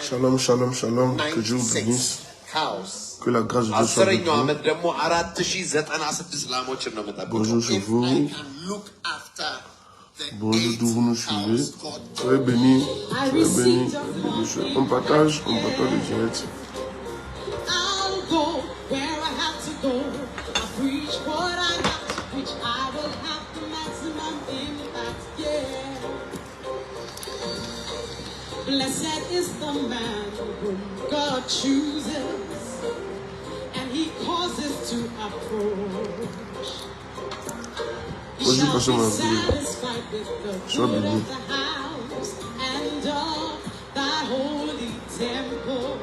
Shalom, shalom, shalom. Que Dieu vous bénisse. Que la grâce de Dieu soit avec vous. Bonjour chez vous. Bonjour d'où vous nous suivez. Soyez bénis. Soyez bénis. On partage le direct. Blessed is the man whom God chooses, and he causes to approach. He shall be satisfied with the good of the house and of thy holy temple.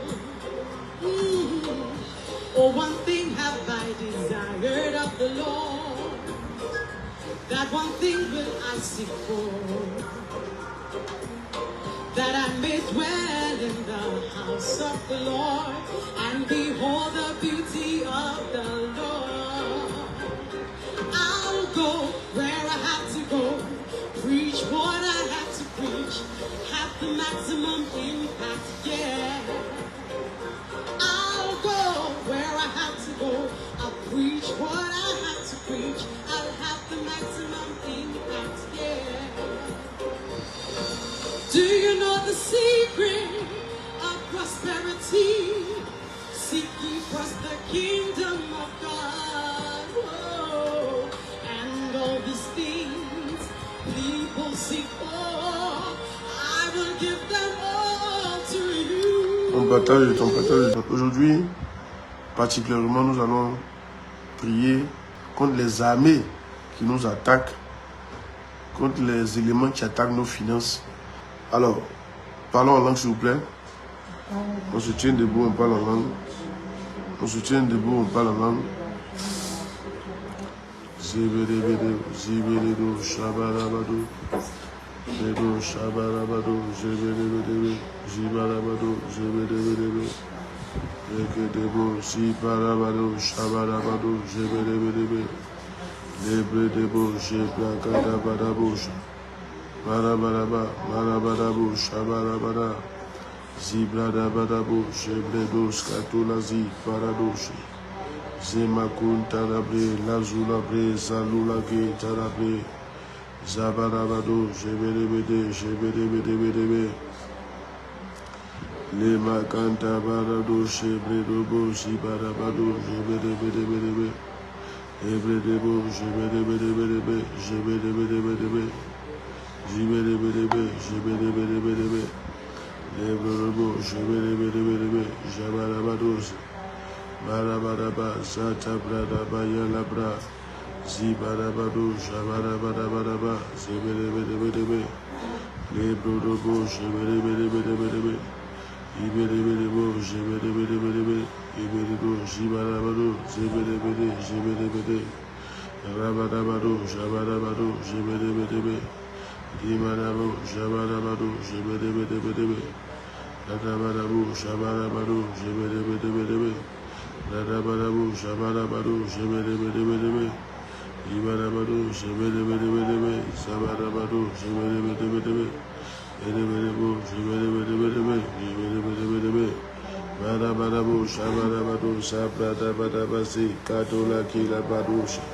Oh, one thing have I desired of the Lord, that one thing will I seek for, that I may dwell in the house of the Lord and behold the beauty of the Lord. I'll go where I have to go, preach what I have to preach, have the maximum impact, yeah. I'll go where I have to go, I'll preach what I have to preach, I'll have the maximum impact, yeah. Do you know the secret of prosperity? Seek ye first the kingdom of God. Whoa. And all these things people seek for, I will give them all to you. On partage. Aujourd'hui, particulièrement, nous allons prier contre les armées qui nous attaquent, contre les éléments qui attaquent nos finances. Alors, parlons en langue s'il vous plaît. On se tient debout, on parle en langue. On se tient debout, on parle en langue. Zibédébédé, zibédédou, shabarabadou. Zébédou, shabarabadou, zébédébédébé, zibarabadou, zébédébédébé. Zékédébou, zibarabadou, shabarabadou, zébédébédébé. Lébédébou, zébrakadabadabou. Marabaraba, marabarabu, shabarabara, zibradabadabu, shebredos, katulazi, paradoshi, zemakun tarabre, lazulabre, zalulage, tarabre, zabarabado, shebedebede, le makanta barado, shebredobo, zibarabado, shebedebede, ebredebo, shebedebede, Jibedebedebe, jibedebedebedebe, lebrobo, jibedebedebedebe, jabarabados, barabaraba, zatabradaba, yalabra, zibarabado, jabarabarabaraba, zibedebedebedebe, lebrobo, jibedebedebedebe, ibedebedebo, jibedebedebedebe, ibededo, jibarabado, zibedebede, rabarabado, jabarabado, jibedebedebe, Dimarabo, Shabarabado, Shebedebedebedebe, Radabarabo, Shabarabado, Shebedebedebedebe, Radabarabo, Shabarabado, Shebedebedebedebe, Dimarabado, Shebedebedebedebe, Sabarabado, Shebedebedebedebe, Edebedebo, Shebedebedebedebe, Shebedebedebedebe, Barabarabo, Shabarabado, Sabradabadabasi, Katola Kila Badosha.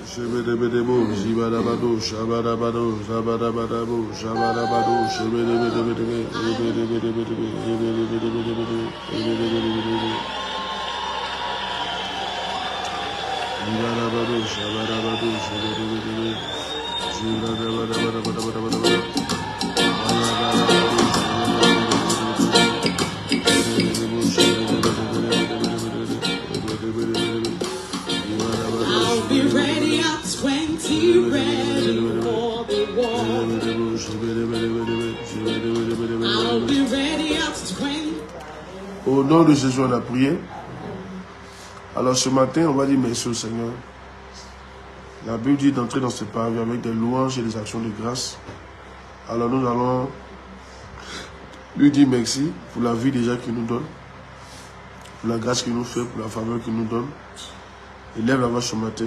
Shebedebedebo, zibarabado, shabarabado, zabarabadabo, shabarabado, shebedebedebedebe, ebedebedebedebe, ebedebedebedebe, ebedebedebedebe. Zibarabado, shabarabado, shebedebedebe, zibarabadabadabadabadabadabada. I'll be ready at 20, ready for the war. I'll be ready at 20. Au nom de Jésus, on a prié. Alors ce matin, on va dire merci au Seigneur. La Bible dit d'entrer dans ce parvis avec des louanges et des actions de grâce. Alors nous allons lui dire merci pour la vie déjà qu'il nous donne, pour la grâce qu'il nous fait, pour la faveur qu'il nous donne. Il lève la voix ce matin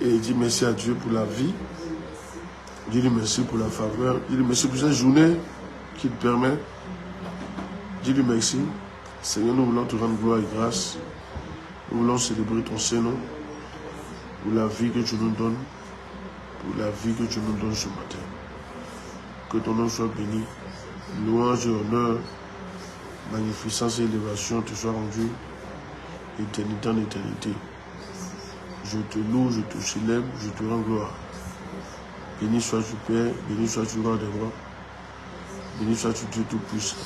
et il dit merci à Dieu pour la vie. Il dit merci pour la faveur. Il dit merci pour cette journée qui te permet. Dis-lui merci. Seigneur, nous voulons te rendre gloire et grâce. Nous voulons célébrer ton Saint-Nom pour la vie que tu nous donnes, pour la vie que tu nous donnes ce matin. Que ton nom soit béni. Louange et honneur, magnificence et élévation te soient rendus, éternité en éternité. Je te loue, je te célèbre, je te rends gloire. Béni sois-tu Père, béni sois-tu roi des rois, béni sois-tu Dieu Tout-Puissant.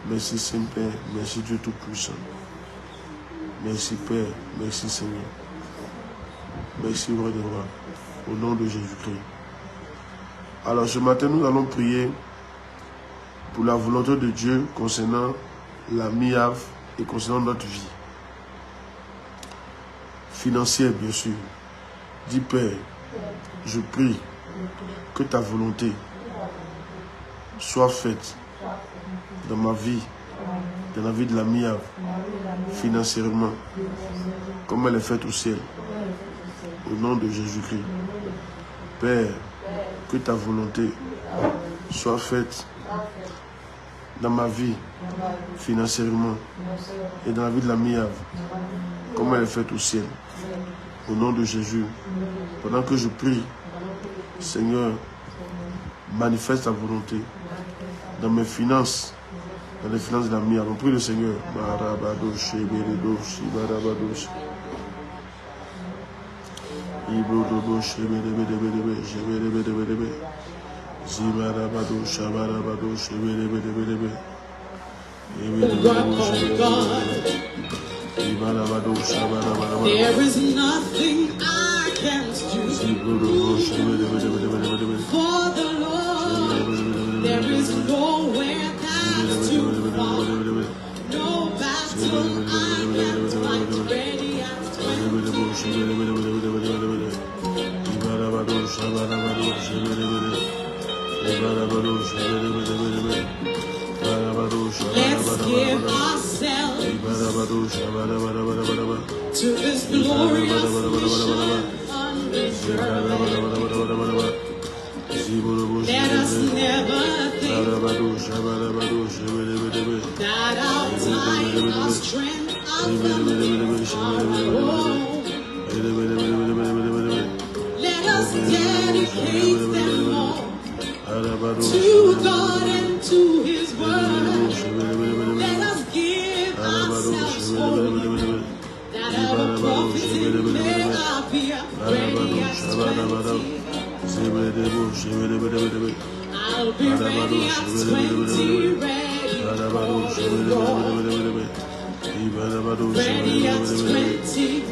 Merci Saint-Père, merci Dieu Tout-Puissant. Merci Père, merci Seigneur. Merci roi des rois, au nom de Jésus-Christ. Alors ce matin, nous allons prier pour la volonté de Dieu concernant la MIAV et concernant notre vie. Financière, bien sûr. Dis Père, je prie que ta volonté soit faite dans ma vie, dans la vie de la MIAV, financièrement, comme elle est faite au ciel. Au nom de Jésus-Christ. Père, que ta volonté soit faite dans ma vie, financièrement, et dans la vie de la MIAV, comme elle est faite au ciel. Au nom de Jésus, pendant que je prie, Seigneur, manifeste ta volonté dans mes finances, dans les finances de la MIAV. On prie le Seigneur. There is nothing I can't do for the Lord. There is nowhere that's too far. No battle I can't fight. Ready and let's give ourselves to this glorious mission unreserved. Let us never think that our time, our strength, our let us dedicate them all to God and to His Word. Let us give ourselves wholly, that our profiting may appear ready at 20. I'll be ready at 20, ready for the Lord. Ready at 20.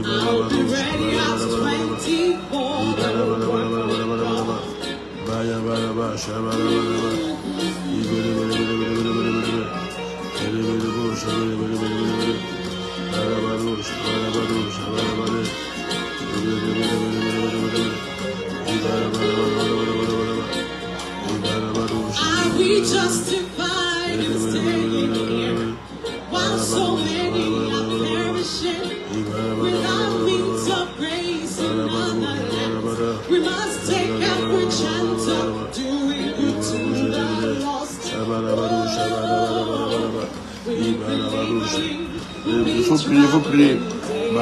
I'll be ready at 20 for the Lord. Are we justified in staying here while so many are perishing without means of grace in our lives? We must take every chance of doing good to the lost. Il faut prier, il faut prier. We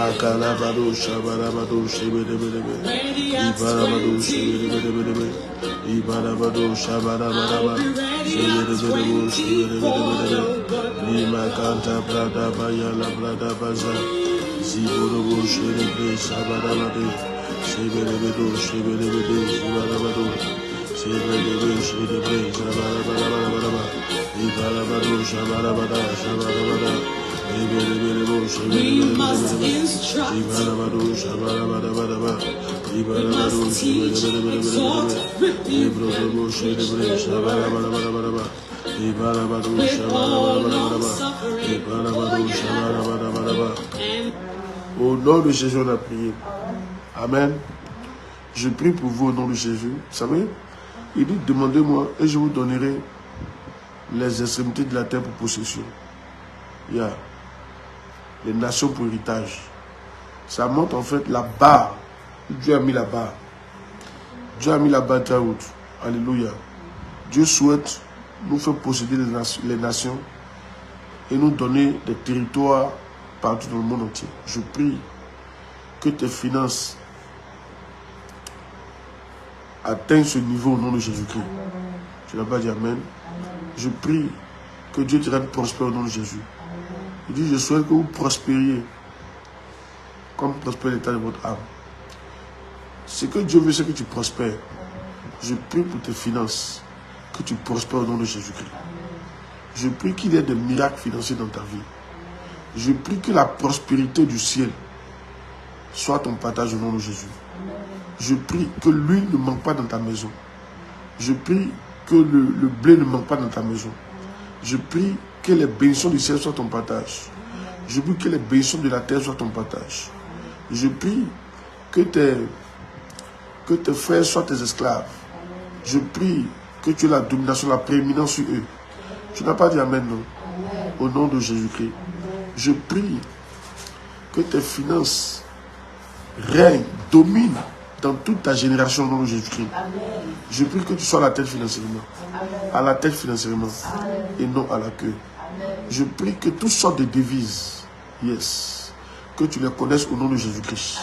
must instruct, we must teach, exhort, rebuke, and preach the word with all long-suffering, and au nom de Jésus, on a prié. Amen. Je prie pour vous au nom de Jésus. Vous savez, il dit, demandez-moi et je vous donnerai les extrémités de la terre pour possession. Il y a les nations pour héritage. Ça montre en fait la barre. Dieu a mis la barre. Dieu a mis la bataille haute. Alléluia. Dieu souhaite nous faire posséder les nations et nous donner des territoires partout dans le monde entier. Je prie que tes finances atteignent ce niveau au nom de Jésus-Christ. Tu n'as pas dit Amen. Je prie que Dieu te rende prospère au nom de Jésus. Il dit, je souhaite que vous prospériez comme prospère l'état de votre âme. Ce que Dieu veut, c'est que tu prospères. Je prie pour tes finances, que tu prospères au nom de Jésus-Christ. Je prie qu'il y ait des miracles financiers dans ta vie. Je prie que la prospérité du ciel soit ton partage au nom de Jésus. Je prie que l'huile ne manque pas dans ta maison. Je prie que le blé ne manque pas dans ta maison. Je prie que les bénédictions du ciel soient ton partage. Je prie que les bénédictions de la terre soient ton partage. Je prie que tes frères soient tes esclaves. Je prie que tu aies la domination, la prééminence sur eux. Tu n'as pas dit Amen, non? Au nom de Jésus-Christ. Je prie que tes finances règnent, dominent dans toute ta génération au nom de Jésus-Christ. Je prie que tu sois à la tête financièrement. À la tête financièrement. Et non à la queue. Je prie que toutes sortes de devises, yes, que tu les connaisses au nom de Jésus-Christ.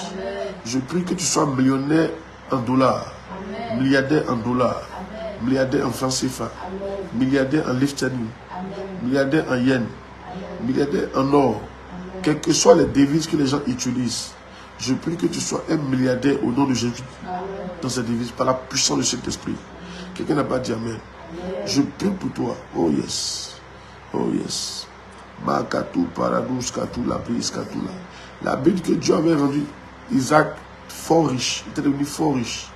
Je prie que tu sois millionnaire en dollars, milliardaire en dollars, milliardaire en francs CFA, milliardaire en livres sterling, milliardaire en yens, milliardaire en or, quelles que soient les devises que les gens utilisent. Je prie que tu sois un milliardaire au nom de Jésus dans ces devises par la puissance de cet esprit. Quelqu'un n'a pas dit Amen. Je prie pour toi. Oh yes. Oh yes. La Bible que Dieu avait rendu Isaac fort riche. Il était devenu fort riche.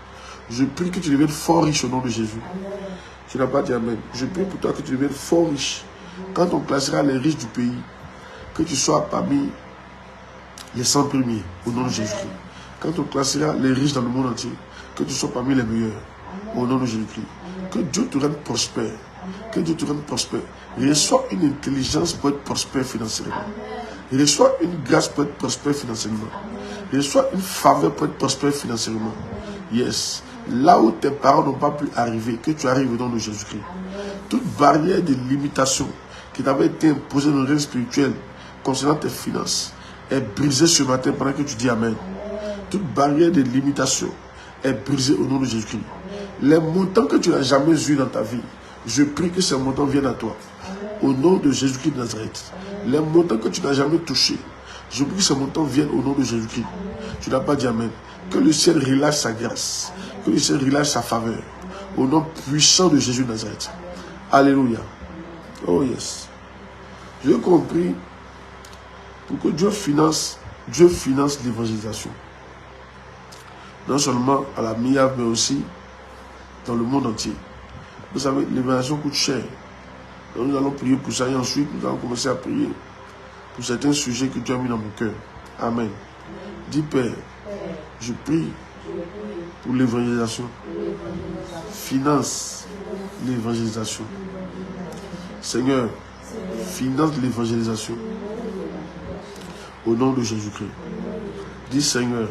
Je prie que tu deviennes fort riche au nom de Jésus. Tu n'as pas dit Amen. Je prie pour toi que tu deviennes fort riche. Quand on classera les riches du pays, que tu sois parmi les 100 premiers au nom de Jésus-Christ. Quand on classera les riches dans le monde entier, que tu sois parmi les meilleurs au nom de Jésus-Christ. Que Dieu te rende prospère. Que Dieu te rende prospère. Reçois une intelligence pour être prospère financièrement. Reçois une grâce pour être prospère financièrement. Reçois une faveur pour être prospère financièrement. Yes. Là où tes parents n'ont pas pu arriver, que tu arrives au nom de Jésus-Christ. Toute barrière de limitation qui t'avait été imposée dans le règne spirituel concernant tes finances est brisée ce matin pendant que tu dis Amen. Toute barrière de limitation est brisée au nom de Jésus-Christ. Les montants que tu n'as jamais eus dans ta vie, je prie que ces montants viennent à toi. Au nom de Jésus-Christ de Nazareth. Les montants que tu n'as jamais touchés, je prie que ces montants viennent au nom de Jésus-Christ. Tu n'as pas dit Amen. Que le ciel relâche sa grâce. Que le ciel relâche sa faveur. Au nom puissant de Jésus de Nazareth. Alléluia. Oh yes. J'ai compris pour que Dieu finance l'évangélisation. Non seulement à la MIAV, mais aussi dans le monde entier. Vous savez, l'évangélisation coûte cher. Donc nous allons prier pour ça et ensuite nous allons commencer à prier pour certains sujets que Dieu a mis dans mon cœur. Amen. Dis Père, je prie pour l'évangélisation. Finance l'évangélisation. Seigneur, finance l'évangélisation. Au nom de Jésus-Christ. Dis Seigneur,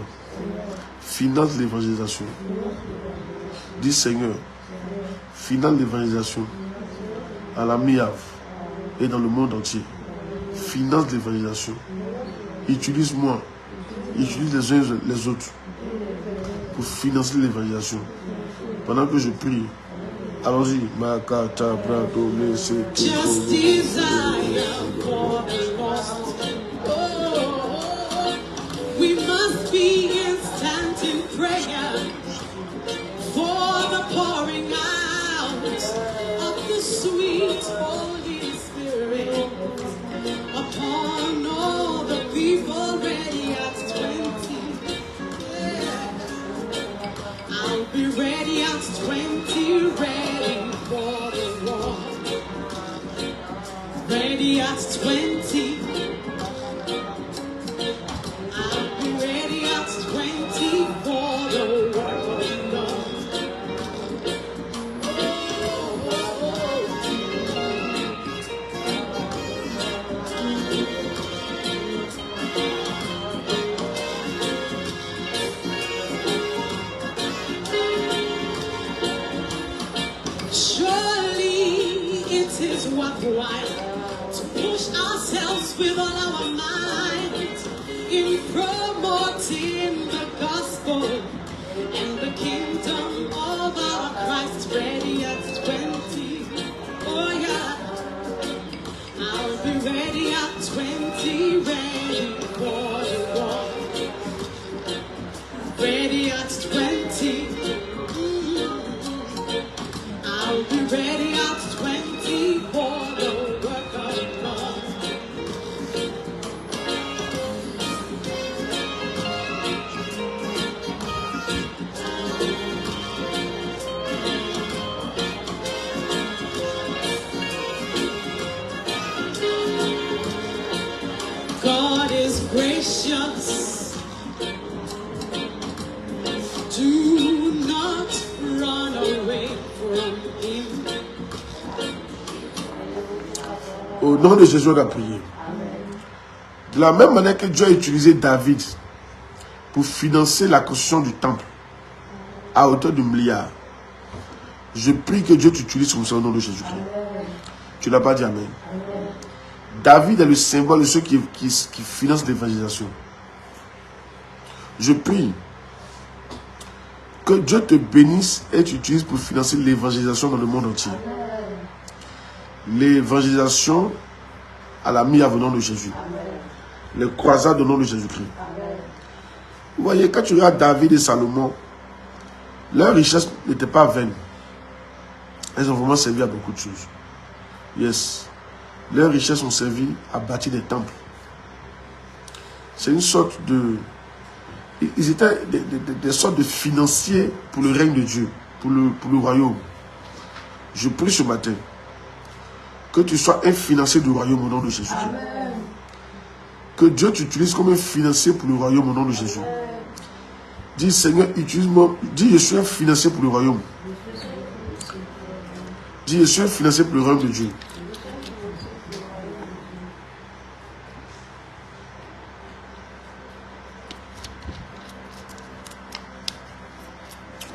finance l'évangélisation. Dis Seigneur, finance l'évangélisation à la MIAV et dans le monde entier. Finance l'évangélisation. Utilise-moi, utilise les uns les autres pour financer l'évangélisation. Pendant que je prie, allons-y. Just desire for the lost. We must be instant in prayer for the pouring out of the sweet Holy Spirit upon all the people ready at 20. Yeah. I'll be ready at 20, ready for the war. Ready at 20. I'll be ready at 20 for the work of God. worthwhile to push ourselves with all our might in promoting the gospel and the kingdom of our Christ. Ready at 20. Oh yeah, I'll be ready at 20, ready for the war. Ready at 20. I'll be ready at 20 for the work of God. God is gracious. Do not run away from Him. Au nom de Jésus, on a prié. De la même manière que Dieu a utilisé David pour financer la construction du temple à hauteur de milliards, je prie que Dieu t'utilise comme ça au nom de Jésus-Christ. Tu n'as pas dit Amen. David est le symbole de ceux qui financent l'évangélisation. Je prie que Dieu te bénisse et t'utilise pour financer l'évangélisation dans le monde entier. L'évangélisation à la mise à au nom de Jésus. Les croisades au nom de Jésus-Christ. Vous voyez, quand tu regardes David et Salomon, leur richesse n'était pas vaine. Elles ont vraiment servi à beaucoup de choses. Yes. Leurs richesses ont servi à bâtir des temples. C'est une sorte de... Ils étaient des sortes de financiers pour le règne de Dieu, pour le royaume. Je prie ce matin que tu sois un financier du royaume au nom de Jésus-Christ. Que Dieu t'utilise comme un financier pour le royaume au nom de Jésus. Dis Seigneur, utilise-moi. Dis je suis un financier pour le royaume. Dis je suis un financier pour le royaume de Dieu.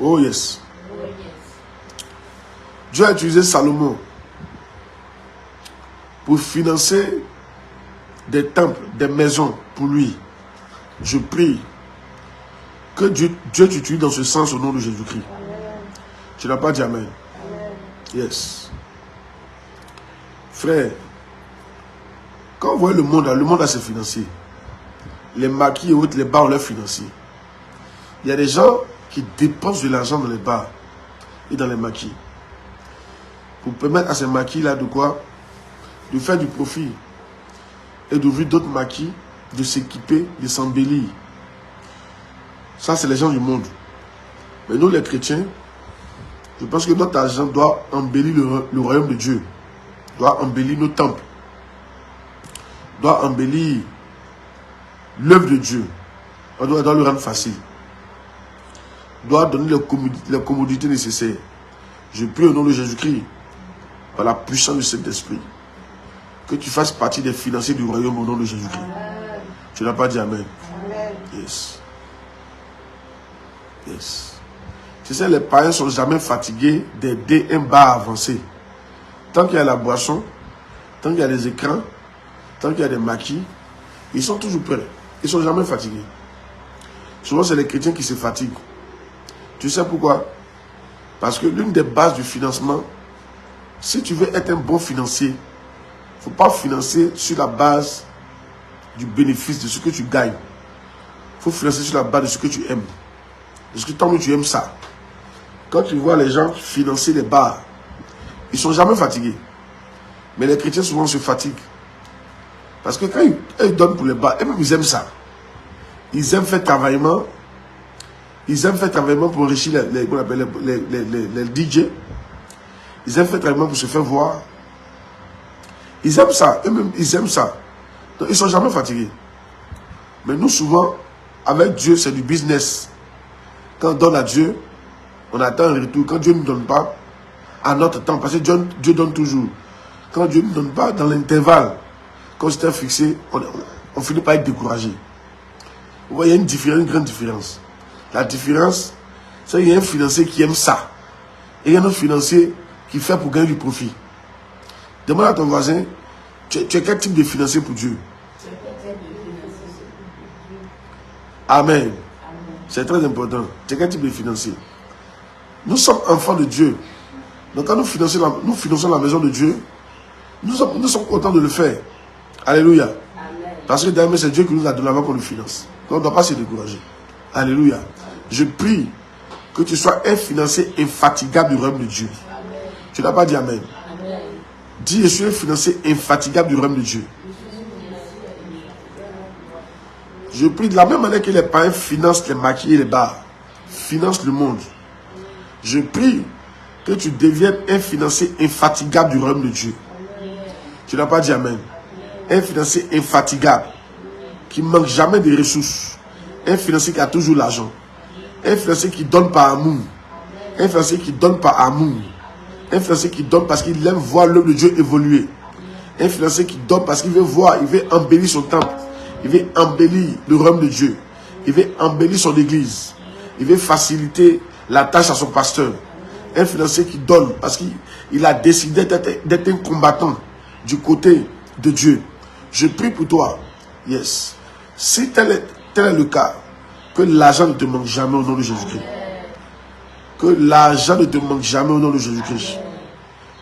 Oh yes. Dieu a utilisé Salomon pour financer des temples, des maisons pour lui. Je prie que Dieu t'utilise dans ce sens au nom de Jésus-Christ. Tu n'as pas dit Amen. Yes. Frère, quand vous voyez le monde a ses financiers. Les maquis et autres, les bars ont leurs financiers. Il y a des gens qui dépensent de l'argent dans les bars et dans les maquis. Pour permettre à ces maquis-là de quoi? De faire du profit. Et d'ouvrir d'autres maquis, de s'équiper, de s'embellir. Ça, c'est les gens du monde. Mais nous, les chrétiens, je pense que notre argent doit embellir le royaume de Dieu. Doit embellir nos temples. Doit embellir l'œuvre de Dieu. On doit le rendre facile. Doit donner les commodités nécessaires. Je prie au nom de Jésus-Christ, par la puissance du Saint-Esprit, que tu fasses partie des financiers du royaume au nom de Jésus-Christ. Tu n'as pas dit Amen. Yes. Yes. Tu sais, les païens ne sont jamais fatigués d'aider un bar avancé. Tant qu'il y a la boisson, tant qu'il y a des écrans, tant qu'il y a des maquis, ils sont toujours prêts. Ils ne sont jamais fatigués. Souvent, c'est les chrétiens qui se fatiguent. Tu sais pourquoi? Parce que l'une des bases du financement, si tu veux être un bon financier, il ne faut pas financer sur la base du bénéfice, de ce que tu gagnes. Il faut financer sur la base de ce que tu aimes. Parce que tant que tu aimes ça. Quand tu vois les gens financer les bars, ils ne sont jamais fatigués. Mais les chrétiens souvent se fatiguent. Parce que quand ils donnent pour les bars, eux-mêmes ils aiment ça. Ils aiment faire travaillement. Ils aiment faire travaillement pour enrichir les DJ. Ils aiment faire travaillement pour se faire voir. Ils aiment ça. Eux-mêmes, ils aiment ça. Donc, ils ne sont jamais fatigués. Mais nous, souvent, avec Dieu, c'est du business. Quand on donne à Dieu, on attend un retour. Quand Dieu ne nous donne pas, à notre temps, parce que Dieu donne toujours. Quand Dieu ne nous donne pas, dans l'intervalle, quand c'était fixé, on finit par être découragé. Vous voyez, il y a une grande différence. La différence, c'est qu'il y a un financier qui aime ça. Et il y a un autre financier qui fait pour gagner du profit. Demande à ton voisin, tu es quel type de financier pour Dieu? Amen. C'est très important. Tu es quel type de financier? Nous sommes enfants de Dieu. Donc quand nous finançons la maison de Dieu, nous sommes contents de le faire. Alléluia. Amen. Parce que d'ailleurs, c'est Dieu qui nous a donné avant qu'on le finance. Donc on ne doit pas se décourager. Alléluia. Je prie que tu sois un financier infatigable du royaume de Dieu. Amen. Tu n'as pas dit Amen. Amen. Dis, je suis un financier infatigable du royaume de Dieu. Je prie de la même manière que les parents financent les maquillés et les bars, financent le monde. Je prie que tu deviennes un financier infatigable du royaume de Dieu. Tu n'as pas dit Amen. Un financier infatigable, qui ne manque jamais de ressources. Un financier qui a toujours l'argent. Un financier qui donne par amour. Un financier qui donne par amour. Un financier qui donne parce qu'il aime voir l'œuvre de Dieu évoluer. Un financier qui donne parce qu'il veut voir, il veut embellir son temple. Il veut embellir le royaume de Dieu. Il veut embellir son église. Il veut faciliter la tâche à son pasteur. Un financier qui donne parce qu'il a décidé d'être un combattant du côté de Dieu. Je prie pour toi. Yes. Si tel est le cas, que l'argent ne te manque jamais au nom de Jésus-Christ. Que l'argent ne te manque jamais au nom de Jésus-Christ.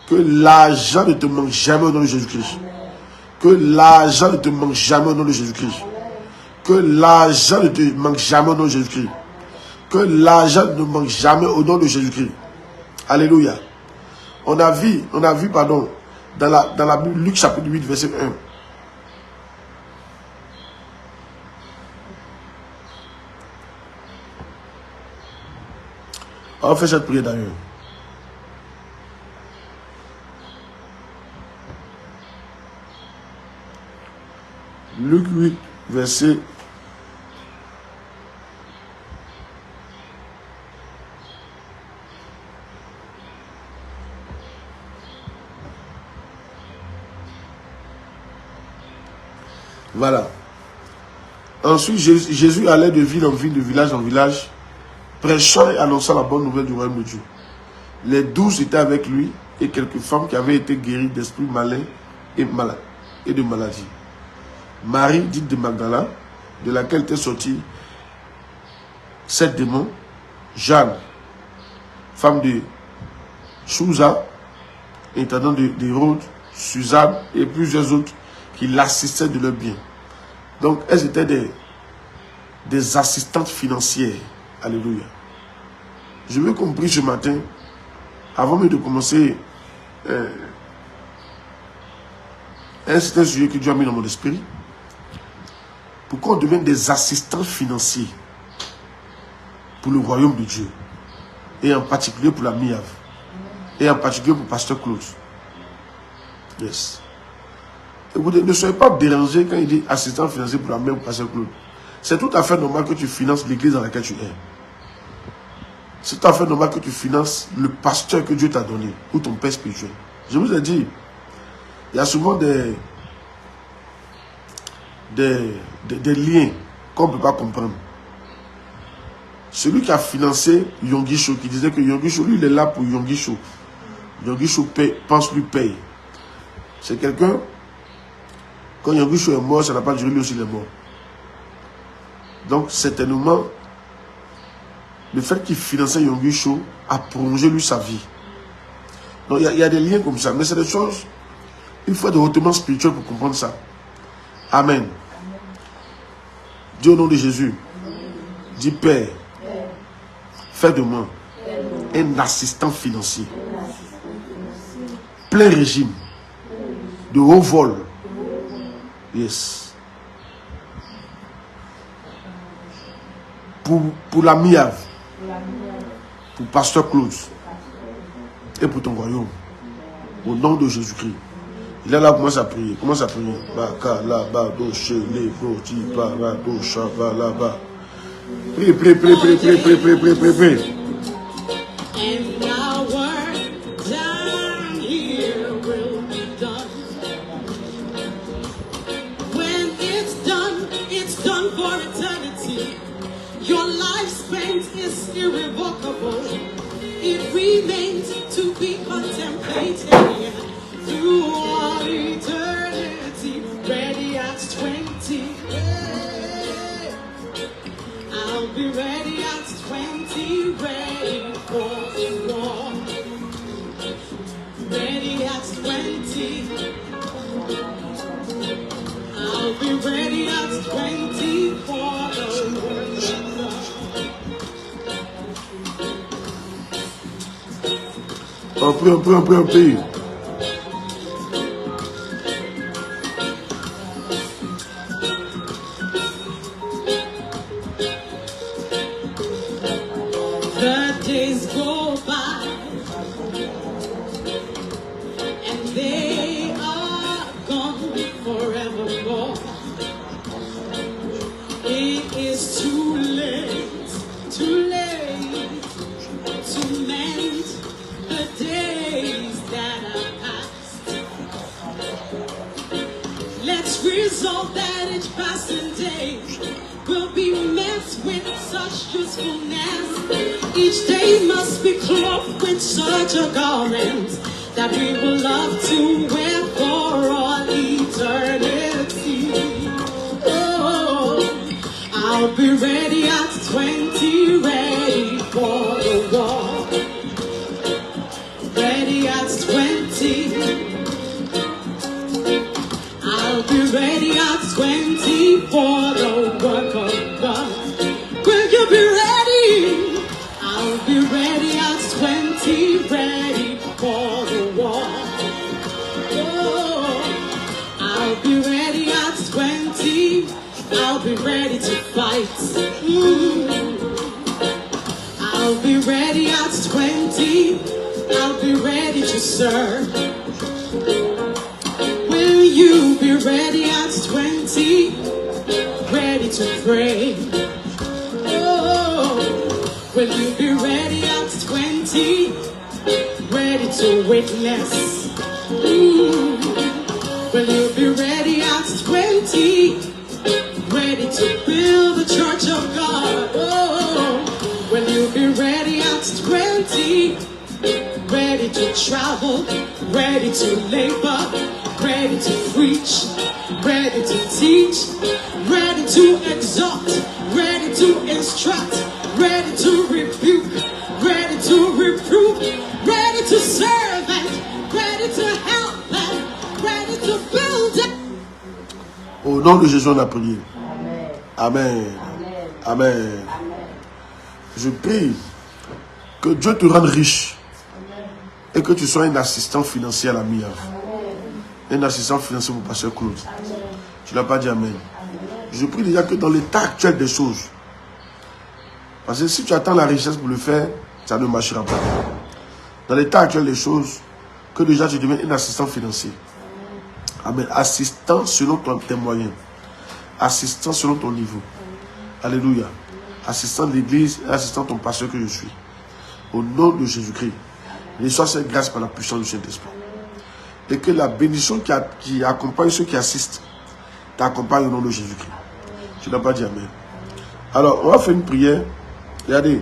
Que l'argent ne te manque jamais au nom de Jésus-Christ. Que l'argent ne te manque jamais au nom de Jésus-Christ. Que l'argent ne te manque jamais au nom de Jésus-Christ. Que l'argent ne manque jamais au nom de Jésus-Christ. Alléluia. On a vu, dans la Bible, Luc chapitre 8, verset 1. On va faire cette prière d'ailleurs. Luc 8, verset. Voilà. Ensuite, Jésus allait de ville en ville, de village en village, prêchant et annonçant la bonne nouvelle du royaume de Dieu. Les 12 étaient avec lui et quelques femmes qui avaient été guéries d'esprits malins et de maladies. Marie, dite de Magdala, de laquelle étaient sortis 7 démons. Jeanne, femme de Chouza, intendant d'Hérode, Suzanne et plusieurs autres qui l'assistaient de leur bien. Donc, elles étaient des assistantes financières. Alléluia. Je veux qu'on prie ce matin, avant même de commencer un certain sujet que Dieu a mis dans mon esprit, pour qu'on devienne des assistants financiers pour le royaume de Dieu. Et en particulier pour la MIAV. Et en particulier pour Pasteur Claude. Yes. Écoutez, ne soyez pas dérangés quand il dit assistant financier pour la MIAV ou Pasteur Claude. C'est tout à fait normal que tu finances l'église dans laquelle tu es. C'est tout à fait normal que tu finances le pasteur que Dieu t'a donné ou ton père spirituel. Je vous ai dit, il y a souvent des liens qu'on ne peut pas comprendre. Celui qui a financé Yonggi Cho, qui disait que Yonggi Cho, lui, il est là pour Yonggi Cho. Yonggi Cho pense lui paye. C'est quelqu'un, quand Yonggi Cho est mort, ça n'a pas duré, lui aussi il est mort. Donc, certainement, le fait qu'il finançait Yonggi Cho a prolongé lui sa vie. Donc, il y a des liens comme ça. Mais c'est des choses, il faut être hautement spirituel pour comprendre ça. Amen. Dis au nom de Jésus. Dis Père, fais de moi un assistant financier. Plein régime. De haut vol. Yes. Pour la MIAV. Pour Pasteur Claude. Et pour ton royaume. Au nom de Jésus-Christ. Il est là, commence à prier. Commence à prier. Prie, prie, prie, prie, prie, prie, prie, prie, prie, prie. And our work down here will be done. When it's done for eternity. Your lifespan is irrevocable. It remains to be contemplated through all eternity, ready at 20. I'll be ready at 20, ready for the war. Ready at 20. I'll be ready at 20 for the word of God. On prie. The days go by and they are gone forevermore. It is too late to mend the days that are past. Let's resolve that each passing day will be met with such usefulness. Each day must be clothed with such a garment that we will love to wear for all eternity. Oh, I'll be ready at 20, ready for the war. Ready at 20. I'll be ready at 20 for the work of God. Will you be ready? I'll be ready at 20, ready for the war. Oh, I'll be ready at 20. I'll be ready to fight. I'll be ready at 20. I'll be ready to serve. Will you be ready at 20? Ready to pray? Oh, will you be ready at 20? Ready to witness? Will you be ready at 20? Ready to build the church of God? Oh, will you be ready at 20? Ready to travel? Ready to labor? Ready to preach, ready to teach, ready to exhort, ready to instruct, ready to rebuke, ready to reprove, ready to serve and ready to help and ready to build it. Au nom de Jésus, on a prié. Amen. Amen. Je prie que Dieu te rende riche et que tu sois un assistant financier à la MIAV. Un assistant financier pour Pasteur Claude. Tu n'as pas dit amen. Je prie déjà que dans l'état actuel des choses, parce que si tu attends la richesse pour le faire, ça ne marchera pas. Dans l'état actuel des choses, que déjà tu deviens un assistant financier. Amen. Assistant selon tes moyens. Assistant selon ton niveau. Alléluia. Assistant de l'église et assistant de ton pasteur que je suis. Au nom de Jésus-Christ. Reçois cette grâce par la puissance du Saint-Esprit. Et que la bénédiction qui accompagne ceux qui assistent t'accompagne au nom de Jésus-Christ. Tu n'as pas dit amen. Alors, on va faire une prière. Regardez.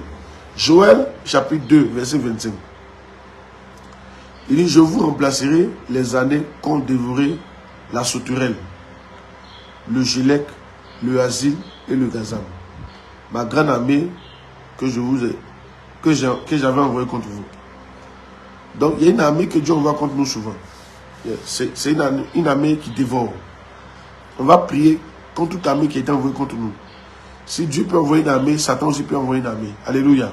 Joël, chapitre 2, verset 25. Il dit, je vous remplacerai les années qu'ont dévoré la sauterelle, le gélec, le asile et le gazam. Ma grande armée que j'avais envoyée contre vous. Donc, il y a une armée que Dieu envoie contre nous souvent. C'est une armée qui dévore. On va prier contre toute armée qui a été envoyée contre nous. Si Dieu peut envoyer une armée, Satan aussi peut envoyer une armée. Alléluia.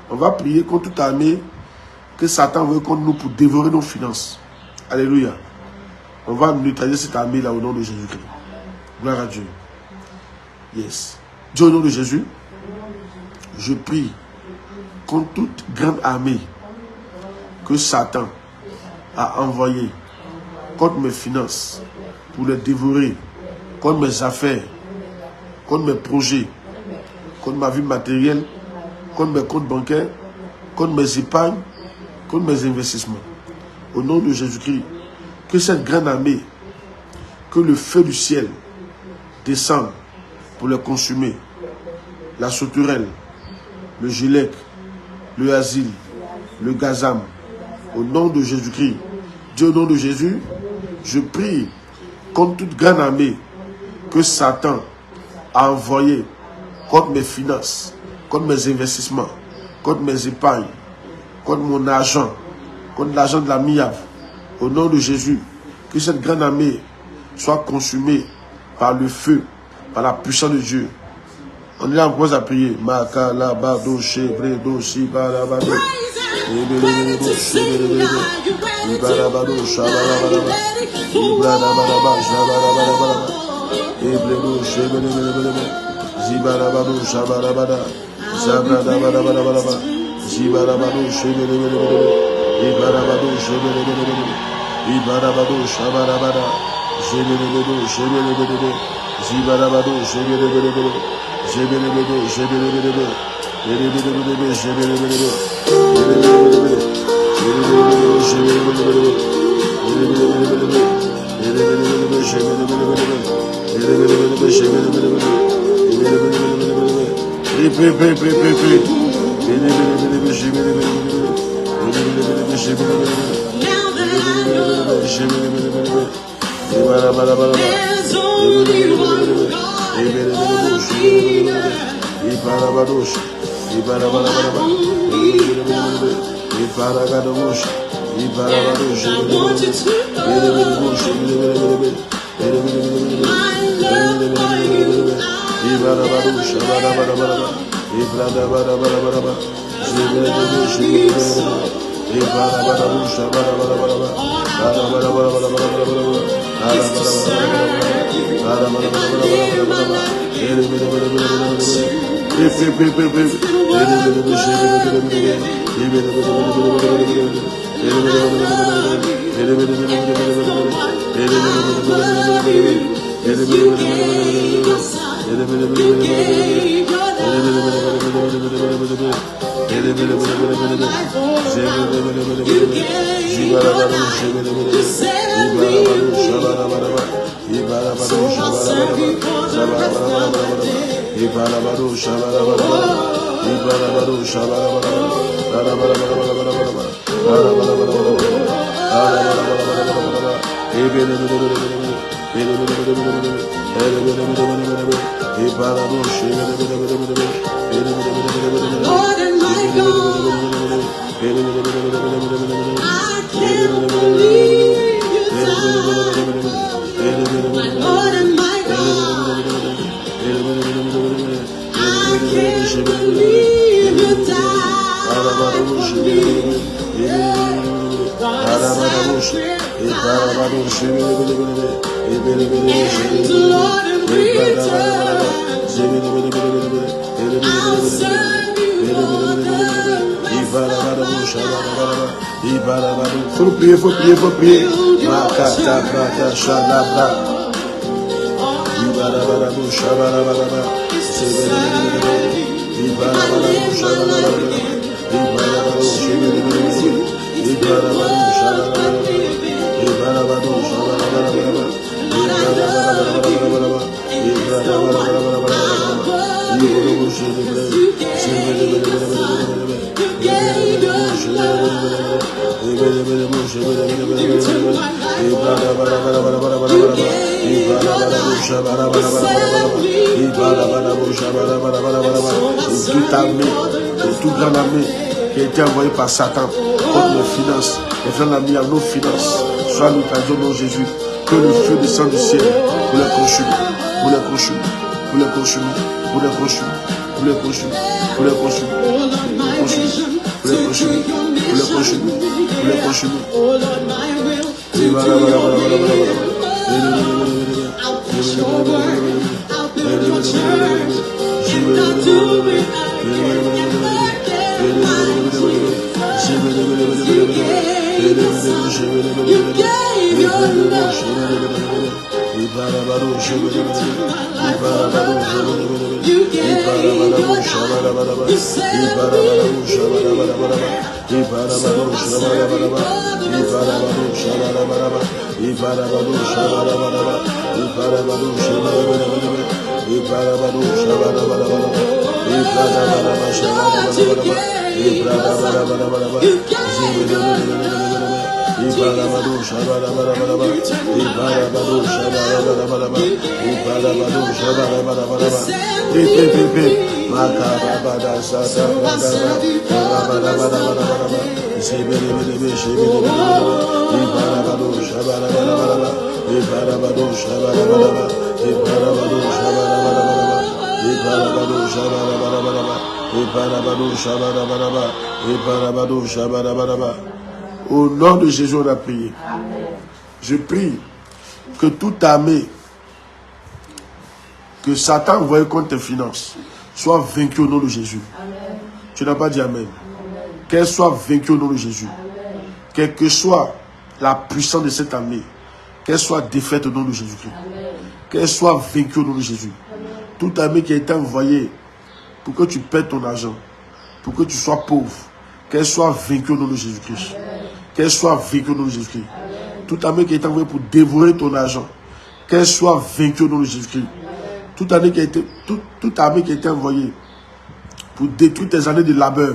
On va prier contre toute armée que Satan envoie contre nous pour dévorer nos finances. Alléluia. On va neutraliser cette armée-là au nom de Jésus-Christ. Gloire à Dieu. Yes. Dieu, au nom de Jésus, je prie contre toute grande armée que Satan a envoyée contre mes finances pour les dévorer, contre mes affaires, contre mes projets, contre ma vie matérielle, contre mes comptes bancaires, contre mes épargnes, contre mes investissements. Au nom de Jésus-Christ, que cette grande armée, que le feu du ciel descende pour les consumer. La sauterelle, le gélec, le asile, le gazam. Au nom de Jésus-Christ, Dieu, au nom de Jésus, je prie contre toute grande armée que Satan a envoyée contre mes finances, contre mes investissements, contre mes épargnes, contre mon argent, contre l'argent de la MIAV. Au nom de Jésus, que cette grande armée soit consumée par le feu, par la puissance de Dieu. On est là, on commence à prier. Makala bado chebre do si barabado. Ibelebado cheberebado. Ibarabado shabarabado. Ibradabadaba shabarabado. Ibledo cheberebado. Zibarabado shabarabada. Zabradabadabadabada. Zibarabado cheberebado. Ibarabado cheberebado. Ibarabado shabarabada. Zeberebado cheberebado. Zibarabado cheberebado. Jebelebede, jebelebede, jebelebede, jebelebede, Faut prier. Makata brata shalabra. Ibarabarabu shabarabara. Ibarabarabu shabarabara. Ibarabaru shabarabara. Ibarabaru shabarabara. Ibarabaru shabarabara. Toute armée, toute grande armée qui a été envoyée par Satan contre nos finances, les gens l'ont mis à nos finances, soit nous traduisons dans Jésus, que le feu descend du ciel pour les consumer, pour les consumer, pour les consumer, pour les consumer, pour les consumer, pour les consumer, pour les consumer, pour les consumer, pour les consumer. Ibarabado Shabarabaraba, Ibarabado Shabarabaraba, Ibarabado Shabarabaraba, Pepe, Makarabada Sata, Rabarabaraba, Sibiri, Ibarabado Shabarabaraba, Ibarabado Shabarabaraba, Ibarabado Shabarabaraba, Ibarabado Shabarabaraba, Ibarabado Shabarabaraba, Ibarabado Shabarabaraba. Au nom de Jésus, on a prié. Je prie que toute armée que Satan envoie contre tes finances soit vaincue au nom de Jésus. Amen. Tu n'as pas dit Amen. Qu'elle soit vaincue au nom de Jésus. Amen. Quelle que soit la puissance de cette armée, qu'elle soit défaite au nom de Jésus-Christ. Qu'elle soit vaincue au nom de Jésus. Amen. Toute armée qui a été envoyée pour que tu perdes ton argent, pour que tu sois pauvre, qu'elle soit vaincue au nom de Jésus-Christ. Qu'elle soit vaincue au nom de Jésus-Christ. Toute armée qui a été envoyée pour dévorer ton argent, qu'elle soit vaincue au nom de Jésus-Christ. Toute armée qui a été envoyée pour détruire tes années de labeur,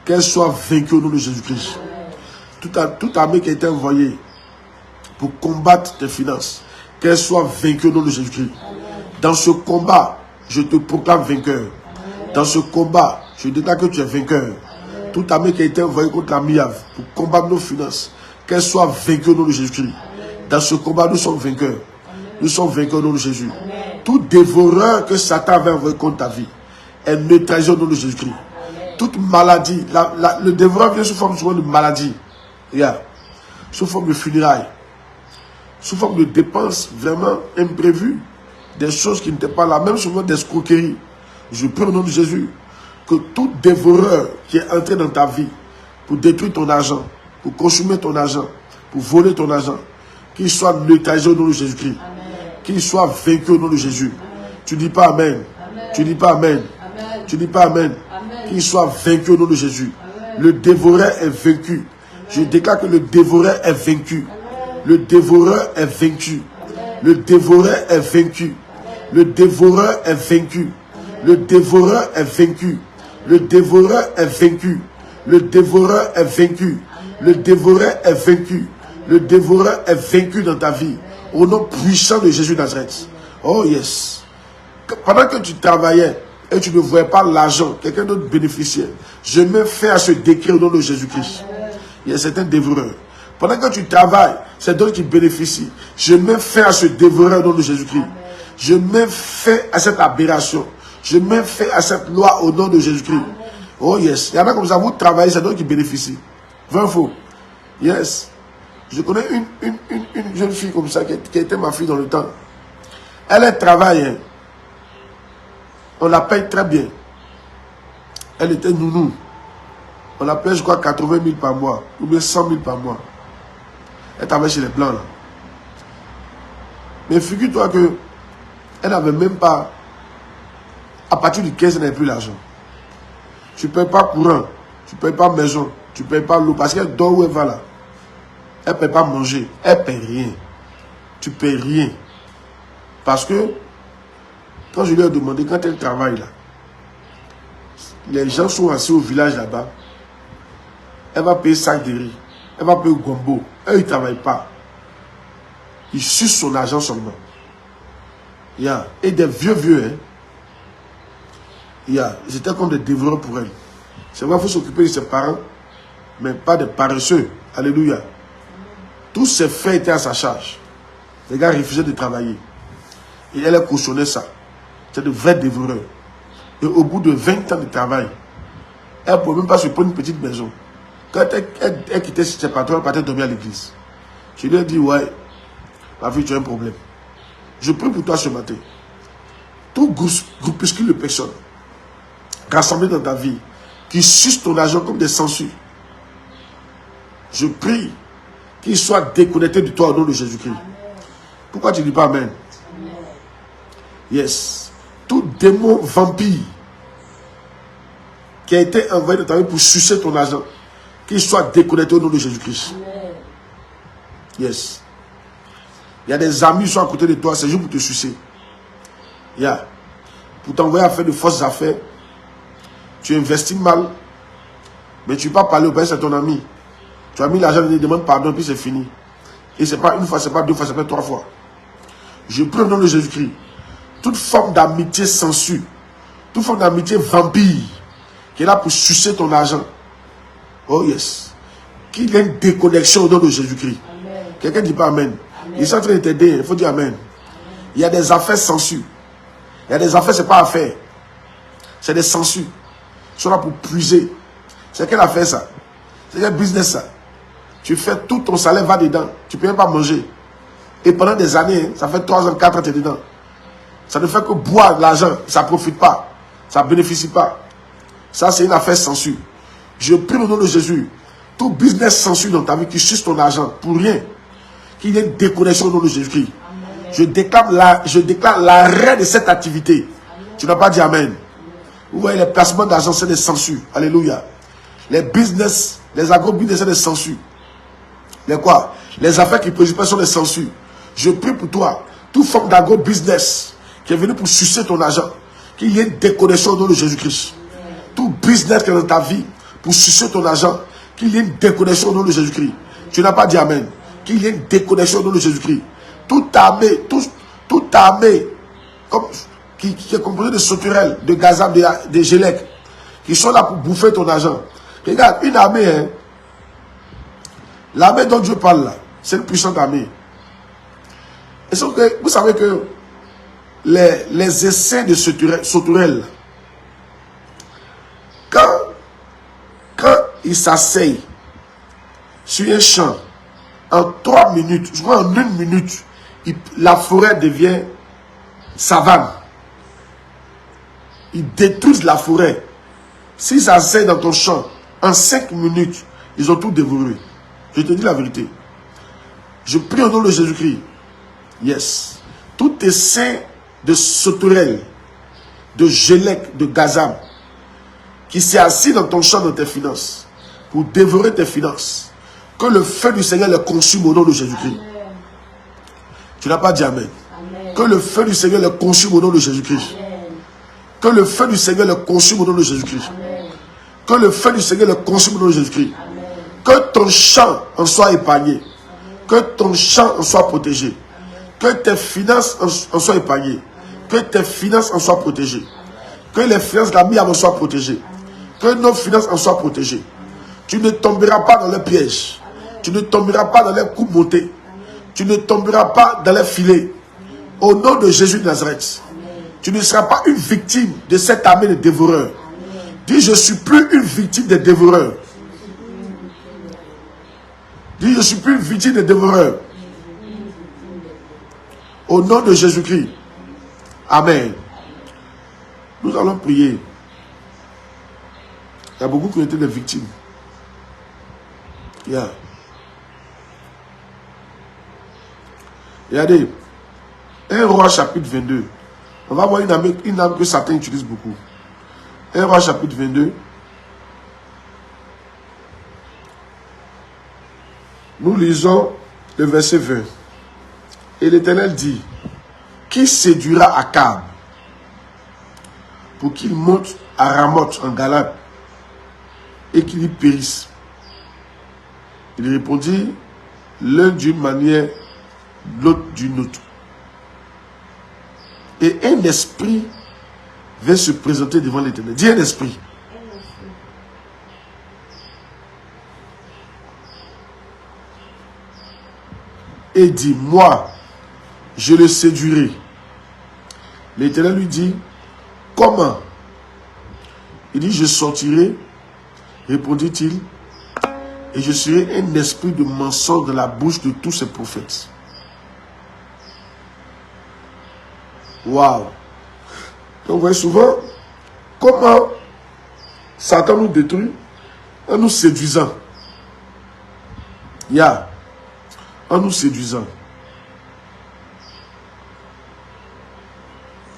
qu'elle soit vaincue au nom de Jésus-Christ. Toute armée qui a été envoyée pour combattre tes finances, qu'elle soit vaincue au nom de Jésus-Christ. Dans ce combat, je te proclame vainqueur. Dans ce combat, je déclare que tu es vainqueur. Toute armée qui a été envoyée contre la MIAV pour combattre nos finances, qu'elle soit vaincue au nom de Jésus-Christ. Dans ce combat, nous sommes vainqueurs. Nous sommes vainqueurs au nom de Jésus. Tout dévoreur que Satan avait envoyé contre ta vie est neutralisé au nom de Jésus-Christ. Toute maladie, le dévoreur vient sous forme souvent de maladie, sous forme de funérailles, sous forme de dépenses vraiment imprévues, des choses qui n'étaient pas là, même souvent des escroqueries. Je prie au nom de Jésus que tout dévoreur qui est entré dans ta vie pour détruire ton argent, pour consumer ton argent, pour voler ton argent, qu'il soit neutralisé au nom de Jésus-Christ. Qu'il soit vaincu au nom de Jésus. Tu dis pas Amen. Tu dis pas Amen. Tu dis pas Amen. Qu'il soit vaincu au nom de Jésus. Le dévoreur est vaincu. Je déclare que le dévoreur est vaincu. Le dévoreur est vaincu. Le dévoreur est vaincu. Le dévoreur est vaincu. Le dévoreur est vaincu. Le dévoreur est vaincu. Le dévoreur est vaincu. Le dévoreur est vaincu. Le dévoreur est vaincu dans ta vie. Au nom puissant de Jésus Nazareth. Oh yes. Pendant que tu travaillais et tu ne voyais pas l'argent, quelqu'un d'autre bénéficiait. Je me fais à ce décret au nom de Jésus-Christ. Il y a certains dévoreurs. Pendant que tu travailles, c'est d'autres qui bénéficient. Je me fais à ce dévoreur au nom de Jésus-Christ. Je me fais à cette aberration. Je me fais à cette loi au nom de Jésus-Christ. Oh yes. Il y en a comme ça, vous travaillez, c'est d'autres qui bénéficient. Vrai ou faux? Yes. Je connais une jeune fille comme ça, qui était ma fille dans le temps. Elle travaille. Hein. On la paye très bien. Elle était nounou. On la paye, je crois, 80 000 par mois. Ou bien 100 000 par mois. Elle travaille chez les Blancs, là. Mais figure-toi que elle n'avait même pas... À partir du 15, elle n'avait plus l'argent. Tu ne payes pas courant. Tu ne payes pas maison. Tu ne payes pas l'eau. Parce qu'elle dort où elle va là. Elle ne peut pas manger. Elle ne paie rien. Tu ne payes rien. Parce que, quand je lui ai demandé, quand elle travaille là, les gens sont assis au village là-bas. Elle va payer sac de riz. Elle va payer gombo. Elle ne travaille pas. Il suce son argent seulement. Et des vieux, hein. Ils étaient comme des dévoreurs pour elle. C'est vrai, il faut s'occuper de ses parents, mais pas des paresseux. Alléluia. Tous ces faits étaient à sa charge. Les gars refusaient de travailler. Et elle a cautionné ça. C'est de vrais dévoreurs. Et au bout de 20 ans de travail, elle ne pouvait même pas se prendre une petite maison. Quand elle quittait ses patrons, elle partait dormir à l'église. Je lui ai dit, ouais, ma fille, tu as un problème. Je prie pour toi ce matin. Tout groupuscule de personnes rassemblées dans ta vie, qui sucent ton argent comme des sangsues. Je prie qu'ils soient déconnectés de toi au nom de Jésus-Christ. Pourquoi tu ne dis pas Amen? Yes. Tout démon vampire qui a été envoyé dans ta vie pour sucer ton argent, qu'il soit déconnecté au nom de Jésus-Christ. Yes. Il y a des amis qui sont à côté de toi, c'est juste pour te sucer. Pour t'envoyer à faire de fausses affaires. Tu investis mal, mais tu ne peux pas parler au père, c'est ton ami. Tu as mis l'argent, il demande pardon, puis c'est fini. Et c'est pas une fois, c'est pas deux fois, c'est pas trois fois. Je prie au nom de Jésus-Christ. Toute forme d'amitié censure, toute forme d'amitié vampire, qui est là pour sucer ton argent. Oh yes. Qu'il y ait une déconnexion au nom de Jésus-Christ. Quelqu'un dit pas Amen. Ils sont en train de t'aider, il faut dire Amen. Il y a des affaires censures. Il y a des affaires, c'est pas affaires. C'est des censures. Ils sont là pour puiser. C'est quelle affaire ça? C'est quel business ça? Tu fais tout ton salaire, va dedans. Tu ne peux même pas manger. Et pendant des années, ça fait 3 ans, 4 ans, tu es dedans. Ça ne fait que boire de l'argent. Ça ne profite pas. Ça ne bénéficie pas. Ça, c'est une affaire censure. Je prie au nom de Jésus. Tout business censure dans ta vie qui suce ton argent pour rien. Qu'il y ait une déconnexion au nom de Jésus-Christ. Je déclare l'arrêt de cette activité. Tu n'as pas dit Amen. Vous voyez, les placements d'argent, c'est des censures. Alléluia. Les business, les agro-business, c'est des censures. Les quoi? Les affaires qui préoccupent sont des censures. Je prie pour toi. Toute forme d'agro-business qui est venu pour sucer ton argent. Qu'il y ait une déconnexion au nom de Jésus-Christ. Tout business qui est dans ta vie pour sucer ton argent. Qu'il y ait une déconnexion au nom de Jésus-Christ. Tu n'as pas dit Amen. Qu'il y ait une déconnexion au nom de Jésus-Christ. Toute armée, qui est composée de sauterelles, de gazam, de gélec, qui sont là pour bouffer ton argent. Regarde, une armée, hein, l'armée dont Dieu parle là, c'est une puissante armée. Et sauf que, vous savez que les essais de sauterelles, quand ils s'asseyent sur un champ, en 3 minutes, je crois en 1 minute, la forêt devient savane. Ils détruisent la forêt. S'ils s'asseyent dans ton champ, en 5 minutes, ils ont tout dévoré. Je te dis la vérité. Je prie au nom de Jésus-Christ. Yes. Tout essai de sauterelle, de gélec, de gazam, qui s'est assis dans ton champ, dans tes finances, pour dévorer tes finances, que le feu du Seigneur les consume au nom de Jésus-Christ. Tu n'as pas dit Amen. Amen. Que le feu du Seigneur les consume au nom de Jésus-Christ. Que le feu du Seigneur les consume au nom de Jésus-Christ. Que le feu du Seigneur les consume au nom de Jésus-Christ. Que ton champ en soit épargné. Amen. Que ton champ en soit protégé. Amen. Que tes finances en soient épargnées. Amen. Que tes finances en soient protégées. Amen. Que les finances de la mienne en soient protégées. Amen. Que nos finances en soient protégées. Tu ne tomberas pas dans les pièges. Amen. Tu ne tomberas pas dans les coups montés. Amen. Tu ne tomberas pas dans les filets. Au nom de Jésus de Nazareth. Amen. Tu ne seras pas une victime de cette armée de dévoreurs. Amen. Dis, je ne suis plus une victime des dévoreurs. Dis, je ne suis plus une victime des dévoreurs. Au nom de Jésus-Christ. Amen. Nous allons prier. Il y a beaucoup qui ont été des victimes. Yeah. Regardez, 1 Roi chapitre 22. On va voir une âme que Satan utilise beaucoup. 1 Roi chapitre 22. Nous lisons le verset 20. Et l'Éternel dit, qui séduira Akab pour qu'il monte à Ramoth en Galade et qu'il y périsse? Il répondit, l'un d'une manière, l'autre d'une autre. Et un esprit vint se présenter devant l'Éternel. Dis un esprit. Et dit, moi, je le séduirai. L'Éternel lui dit, comment? Il dit, je sortirai, répondit-il, et je serai un esprit de mensonge dans la bouche de tous ces prophètes. Waouh! Donc, vous voyez souvent comment Satan nous détruit en nous séduisant. Yeah. En nous séduisant.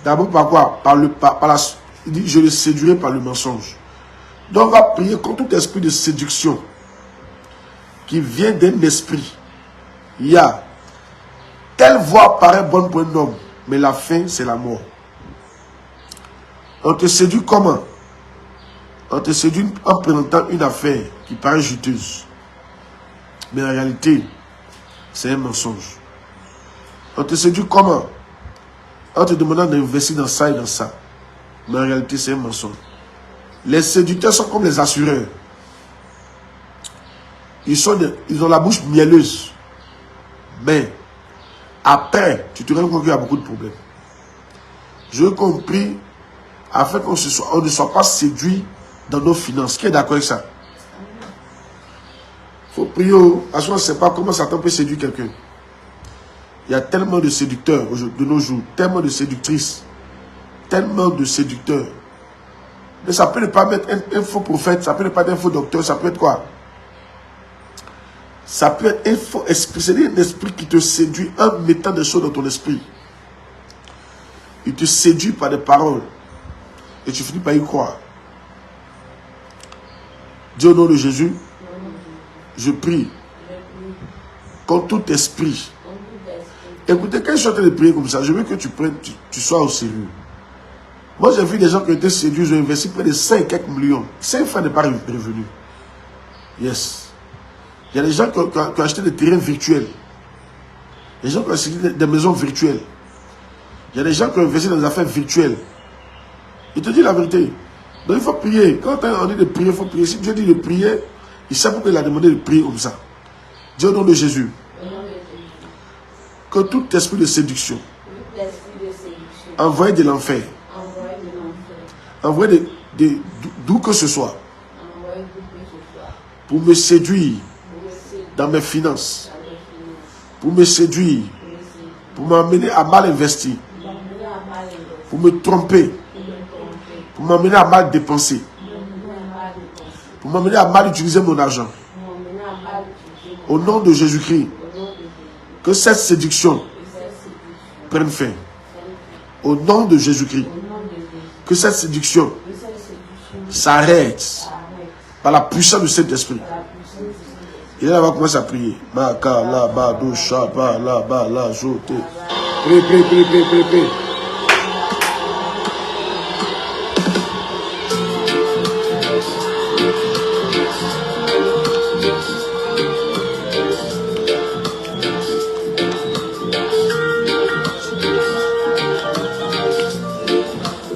D'abord par quoi? Il dit, je le séduirai par le mensonge. Donc on va prier contre tout esprit de séduction qui vient d'un esprit. Il y a telle voix paraît bonne pour un homme, mais la fin c'est la mort. On te séduit comment? On te séduit en présentant une affaire qui paraît juteuse. Mais en réalité, c'est un mensonge. On te séduit comment? En te demandant d'investir dans ça et dans ça. Mais en réalité, c'est un mensonge. Les séducteurs sont comme les assureurs. Ils ont la bouche mielleuse. Mais après, tu te rends compte qu'il y a beaucoup de problèmes. Je compris afin qu'on ne soit pas séduit dans nos finances. Qui est d'accord avec ça? Il faut prier. À ce moment, on ne sait pas comment Satan peut séduire quelqu'un. Il y a tellement de séducteurs de nos jours, tellement de séductrices, tellement de séducteurs. Mais ça peut ne pas être un faux prophète, ça peut ne pas être un faux docteur, ça peut être quoi? Ça peut être un faux esprit. C'est un esprit qui te séduit en mettant des choses dans ton esprit. Il te séduit par des paroles. Et tu finis par y croire. Dis au nom de Jésus, je prie contre tout esprit. Écoutez, quand je suis en train de prier comme ça, je veux que tu sois au sérieux. Moi, j'ai vu des gens qui ont été séduits, ils ont investi près de 5 quelques millions. 5 francs n'est pas revenu. Yes. Il y a des gens qui ont acheté des terrains virtuels. Des gens qui ont acheté des maisons virtuelles. Il y a des gens qui ont investi dans des affaires virtuelles. Il te dit la vérité. Donc il faut prier. Quand on dit de prier, il faut prier. Si Dieu dit de prier, il sait pourquoi il a demandé de prier comme ça. Dis au nom de Jésus. Que tout esprit de séduction, envoyé de l'enfer, envoyé d'où que ce soit, pour me séduire dans mes finances, pour me séduire, pour m'amener à mal investir, pour me tromper, pour m'amener à mal dépenser, pour m'amener à mal utiliser mon argent. Au nom de Jésus-Christ, que cette séduction prenne fin. Au nom de Jésus-Christ, que cette séduction s'arrête par la puissance de cet esprit. Et là, on va commencer à prier. Maka, la, ba, do, sha, ba, la, jote. Prie.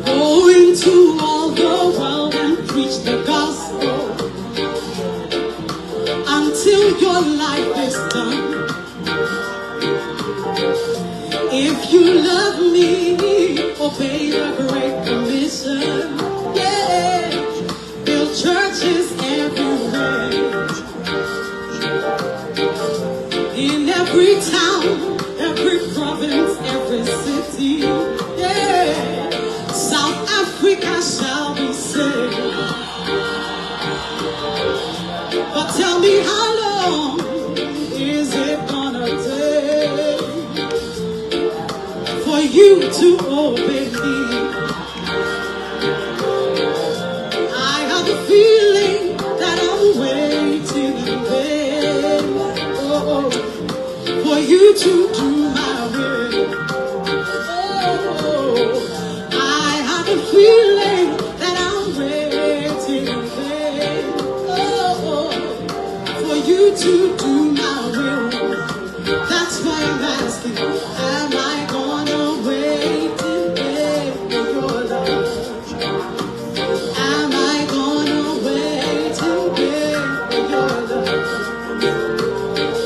Go into all the world and preach the gospel until your life is done. If you love me, obey the Great Commission. Yeah, build churches everywhere, in every town, every province, every city. Yeah, South Africa shall be saved. But tell me, how long is it gonna take for you to obey me? I have a feeling that I'm waiting in vain, for you to do my will. I have a feeling that I'm waiting in vain, for you to do my will. That's why I'm asking, am I gonna wait in vain for your love? Am I gonna wait in vain for your love?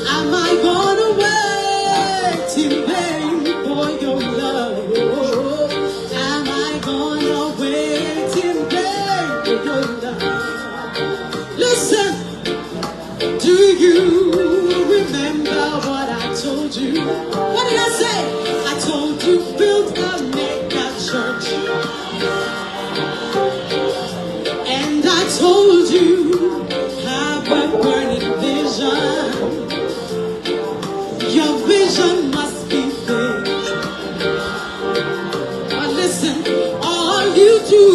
Am I gonna wait in vain for your love? Am I gonna wait in vain for your love? Listen, do you remember what I told you? What did I say? I told you build a mega church. And I told you have a burning vision. Your vision must be big. But listen, all you do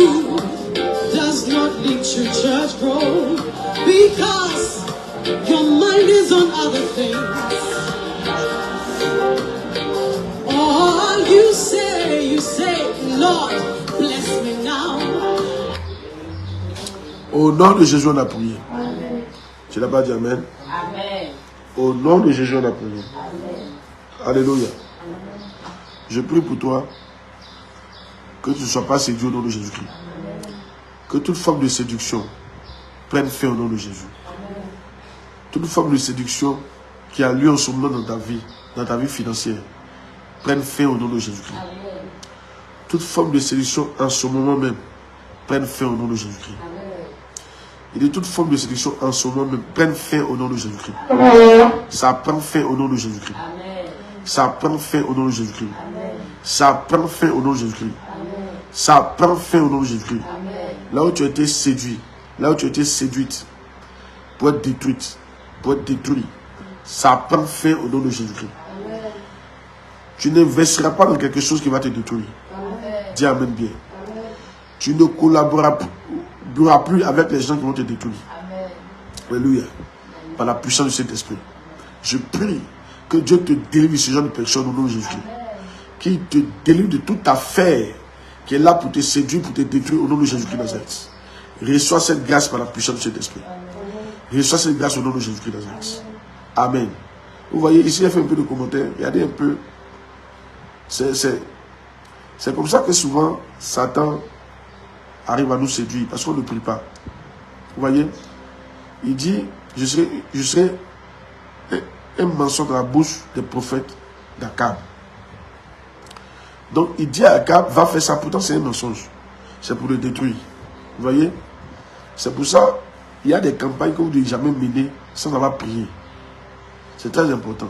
does not lead to church growth, because your mind is on other things. All you say, Lord, bless me now. Au nom de Jésus, on a prié. Tu n'as pas dit Amen? Amen. Au nom de Jésus, on a prié. Alléluia. Je prie pour toi que tu ne sois pas séduit au nom de Jésus-Christ. Que toute forme de séduction prenne fin au nom de Jésus. Toute forme de séduction qui a lieu en ce moment dans ta vie financière, prenne fin au nom de Jésus-Christ. Toute forme de séduction en ce moment même, prenne fin au nom de Jésus-Christ. Et de toute forme de séduction en ce moment même, prenne fin au nom de Jésus-Christ. Ça prend fin au nom de Jésus-Christ. Ça prend fin au nom de Jésus-Christ. Ça prend fin au nom de Jésus-Christ. Ça prend fin au nom de Jésus-Christ. Là où tu as été séduit, là où tu as été séduite, pour être détruite, pour être détruit, ça prend fin au nom de Jésus-Christ. Tu n'investiras pas dans quelque chose qui va te détruire. Dis Amen bien. Tu ne collaboreras plus avec les gens qui vont te détruire. Alléluia. Par la puissance de cet esprit. Je prie que Dieu te délivre de ce genre de personnes au nom de Jésus-Christ. Qu'il te délivre de toute affaire qui est là pour te séduire, pour te détruire au nom de Jésus-Christ Nazareth. Reçois cette grâce par la puissance de cet esprit. Reçois cette grâce au nom de Jésus-Christ Nazareth. Amen. Vous voyez, ici, il a fait un peu de commentaires. Regardez un peu. C'est comme ça que souvent, Satan arrive à nous séduire parce qu'on ne prie pas. Vous voyez, il dit, je serai un mensonge dans la bouche des prophètes d'Akab. Donc, il dit à Akab, va faire ça. Pourtant, c'est un mensonge. C'est pour le détruire. Vous voyez, c'est pour ça, il y a des campagnes que vous ne devez jamais mener sans avoir prié. C'est très important.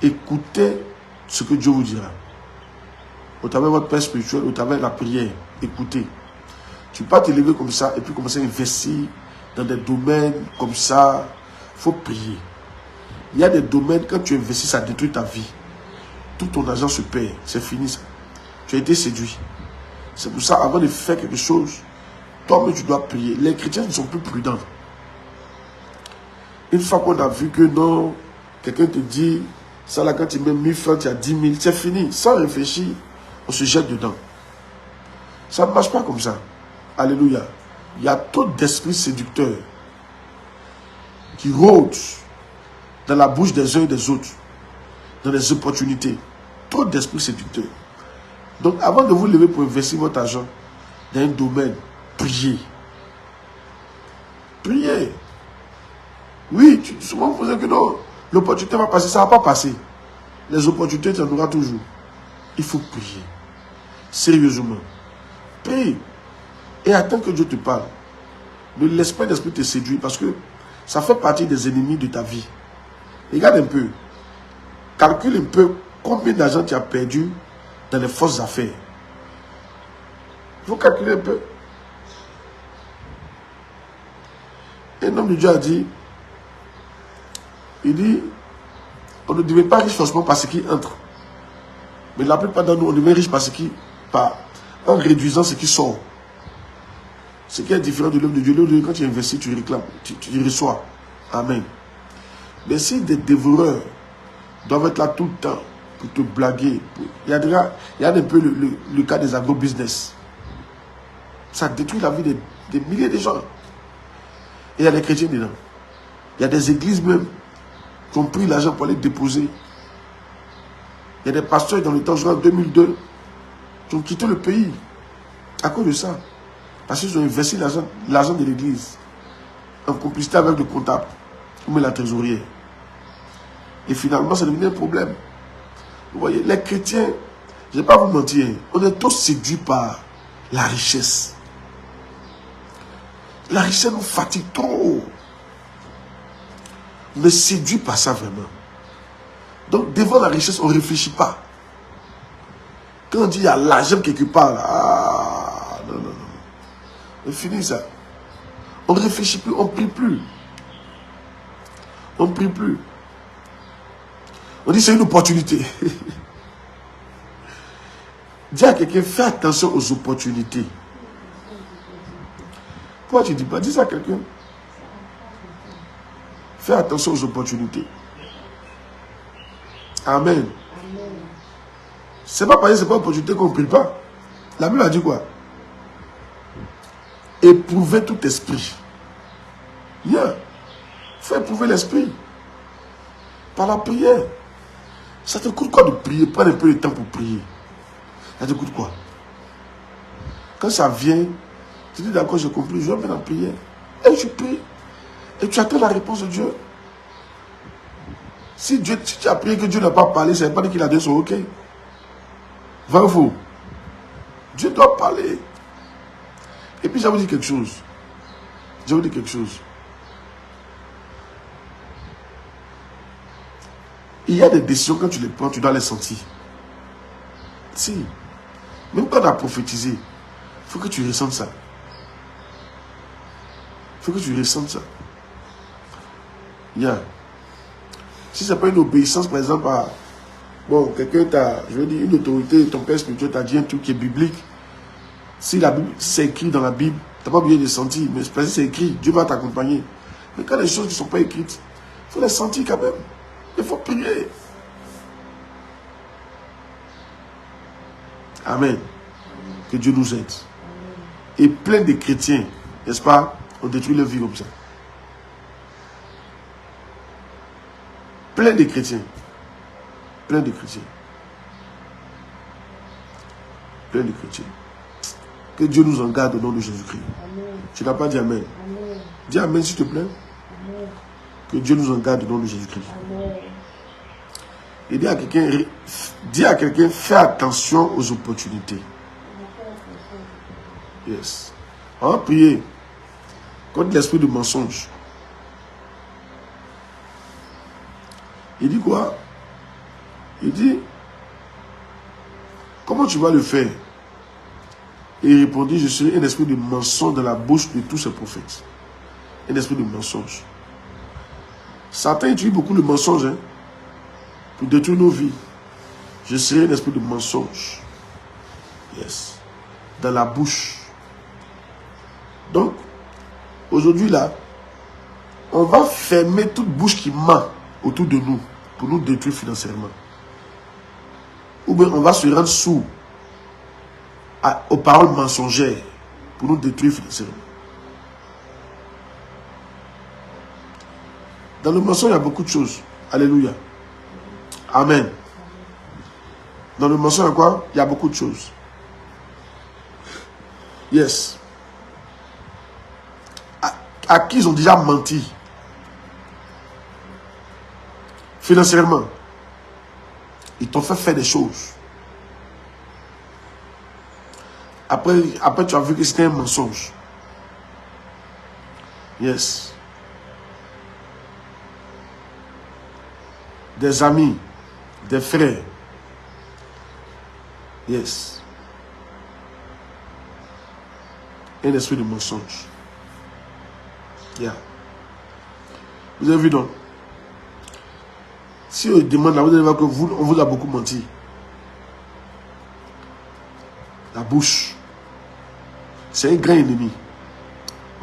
Écoutez ce que Dieu vous dira. Au travers de votre père spirituel, au travers de la prière, écoutez. Tu ne peux pas te lever comme ça et puis commencer à investir dans des domaines comme ça. Il faut prier. Il y a des domaines, quand tu investis, ça détruit ta vie. Tout ton argent se perd. C'est fini ça. Tu as été séduit. C'est pour ça, avant de faire quelque chose, toi-même tu dois prier. Les chrétiens ne sont plus prudents. Une fois qu'on a vu que non, quelqu'un te dit, ça là, quand tu mets 1000 francs, tu as 10 000, c'est fini. Sans réfléchir, on se jette dedans. Ça ne marche pas comme ça. Alléluia. Il y a trop d'esprits séducteurs qui rôdent dans la bouche des uns et des autres, dans les opportunités. Trop d'esprits séducteurs. Donc, avant de vous lever pour investir votre argent dans un domaine, priez. Priez. Oui, souvent vous dites que non, l'opportunité va passer, ça ne va pas passer. Les opportunités, tu en auras toujours. Il faut prier. Sérieusement. Prie. Et attends que Dieu te parle. Ne laisse pas l'esprit te séduire parce que ça fait partie des ennemis de ta vie. Regarde un peu. Calcule un peu combien d'argent tu as perdu dans les fausses affaires. Il faut calculer un peu. Un homme de Dieu a dit, il dit, on ne devient pas riche forcément par ce qui entre. Mais la plupart d'entre nous, on devient riche en réduisant ce qui sort. Ce qui est différent de l'homme de Dieu. Quand tu investis, tu réclames, tu reçois. Amen. Mais si des dévoreurs doivent être là tout le temps pour te blaguer, il y a un peu le cas des agro-business. Ça détruit la vie des milliers de gens. Et il y a des chrétiens dedans. Il y a des églises même qui ont pris l'argent pour aller déposer. Il y a des pasteurs dans le temps, en 2002, qui ont quitté le pays à cause de ça. Parce qu'ils ont investi l'argent de l'église en complicité avec le comptable ou la trésorière. Et finalement, ça devient un problème. Vous voyez, les chrétiens, je ne vais pas vous mentir, on est tous séduits par la richesse. La richesse nous fatigue trop. On est séduit par ça vraiment. Donc, devant la richesse, on ne réfléchit pas. Quand on dit il y a l'argent quelque part, là, non. On finit ça. On ne réfléchit plus, on ne prie plus. On ne prie plus. On dit c'est une opportunité. Dis à quelqu'un, fais attention aux opportunités. Pourquoi tu ne dis pas? Dis ça à quelqu'un. Fais attention aux opportunités. Amen. C'est pas parce que ce n'est pas une opportunité qu'on ne prie pas. La Bible a dit quoi? Éprouvez tout esprit. Il faut éprouver l'esprit. Par la prière. Ça te coûte quoi de prier? Prends un peu de temps pour prier. Ça te coûte quoi? Quand ça vient, tu dis d'accord, j'ai compris, je vais faire la prière. Et tu pries. Et tu attends la réponse de Dieu. Si tu as prié que Dieu n'a pas parlé, ça ne veut pas dire qu'il a donné son OK. Va ou faux? Dieu doit parler. Et puis, je vais vous dire quelque chose. Je vais vous dire quelque chose. Il y a des décisions, quand tu les prends, tu dois les sentir. Si. Même quand tu as prophétisé, il faut que tu ressentes ça. Il faut que tu ressentes ça. Yeah. Si ce n'est pas une obéissance, par exemple, à... Bon, quelqu'un t'a... Je veux dire, une autorité, ton père spirituel t'a dit un truc qui est biblique. Si la Bible, c'est écrit dans la Bible, tu n'as pas besoin de sentir. Mais c'est écrit, Dieu va t'accompagner. Mais quand les choses ne sont pas écrites, il faut les sentir quand même. Il faut prier. Amen. Que Dieu nous aide. Et plein de chrétiens, n'est-ce pas, ont détruit leur vie comme ça. Plein de chrétiens. Plein de chrétiens. Plein de chrétiens. Que Dieu nous en garde au nom de Jésus-Christ. Tu n'as pas dit Amen. Amen. Dis Amen s'il te plaît. Amen. Que Dieu nous en garde au nom de Jésus-Christ. Et dis à quelqu'un, fais attention aux opportunités. Yes. On va prier contre l'esprit de mensonge. Il dit quoi? Il dit, comment tu vas le faire? Et il répondit, je serai un esprit de mensonge dans la bouche de tous ces prophètes. Un esprit de mensonge. Satan utilise beaucoup le mensonge hein, pour détruire nos vies. Je serai un esprit de mensonge. Yes. Dans la bouche. Donc, aujourd'hui là, on va fermer toute bouche qui ment autour de nous pour nous détruire financièrement. Ou bien on va se rendre sourd aux paroles mensongères pour nous détruire financièrement. Dans le mensonge, il y a beaucoup de choses. Alléluia. Amen. Dans le mensonge, il y a quoi? Il y a beaucoup de choses. Yes. À qui ils ont déjà menti? Financièrement. Ils t'ont fait faire des choses. Après tu as vu que c'était un mensonge. Yes. Des amis, des frères. Yes. Un esprit de mensonge. Yeah. Vous avez vu donc? Si on demande là, vous allez voir que on vous a beaucoup menti. La bouche. C'est un grand ennemi.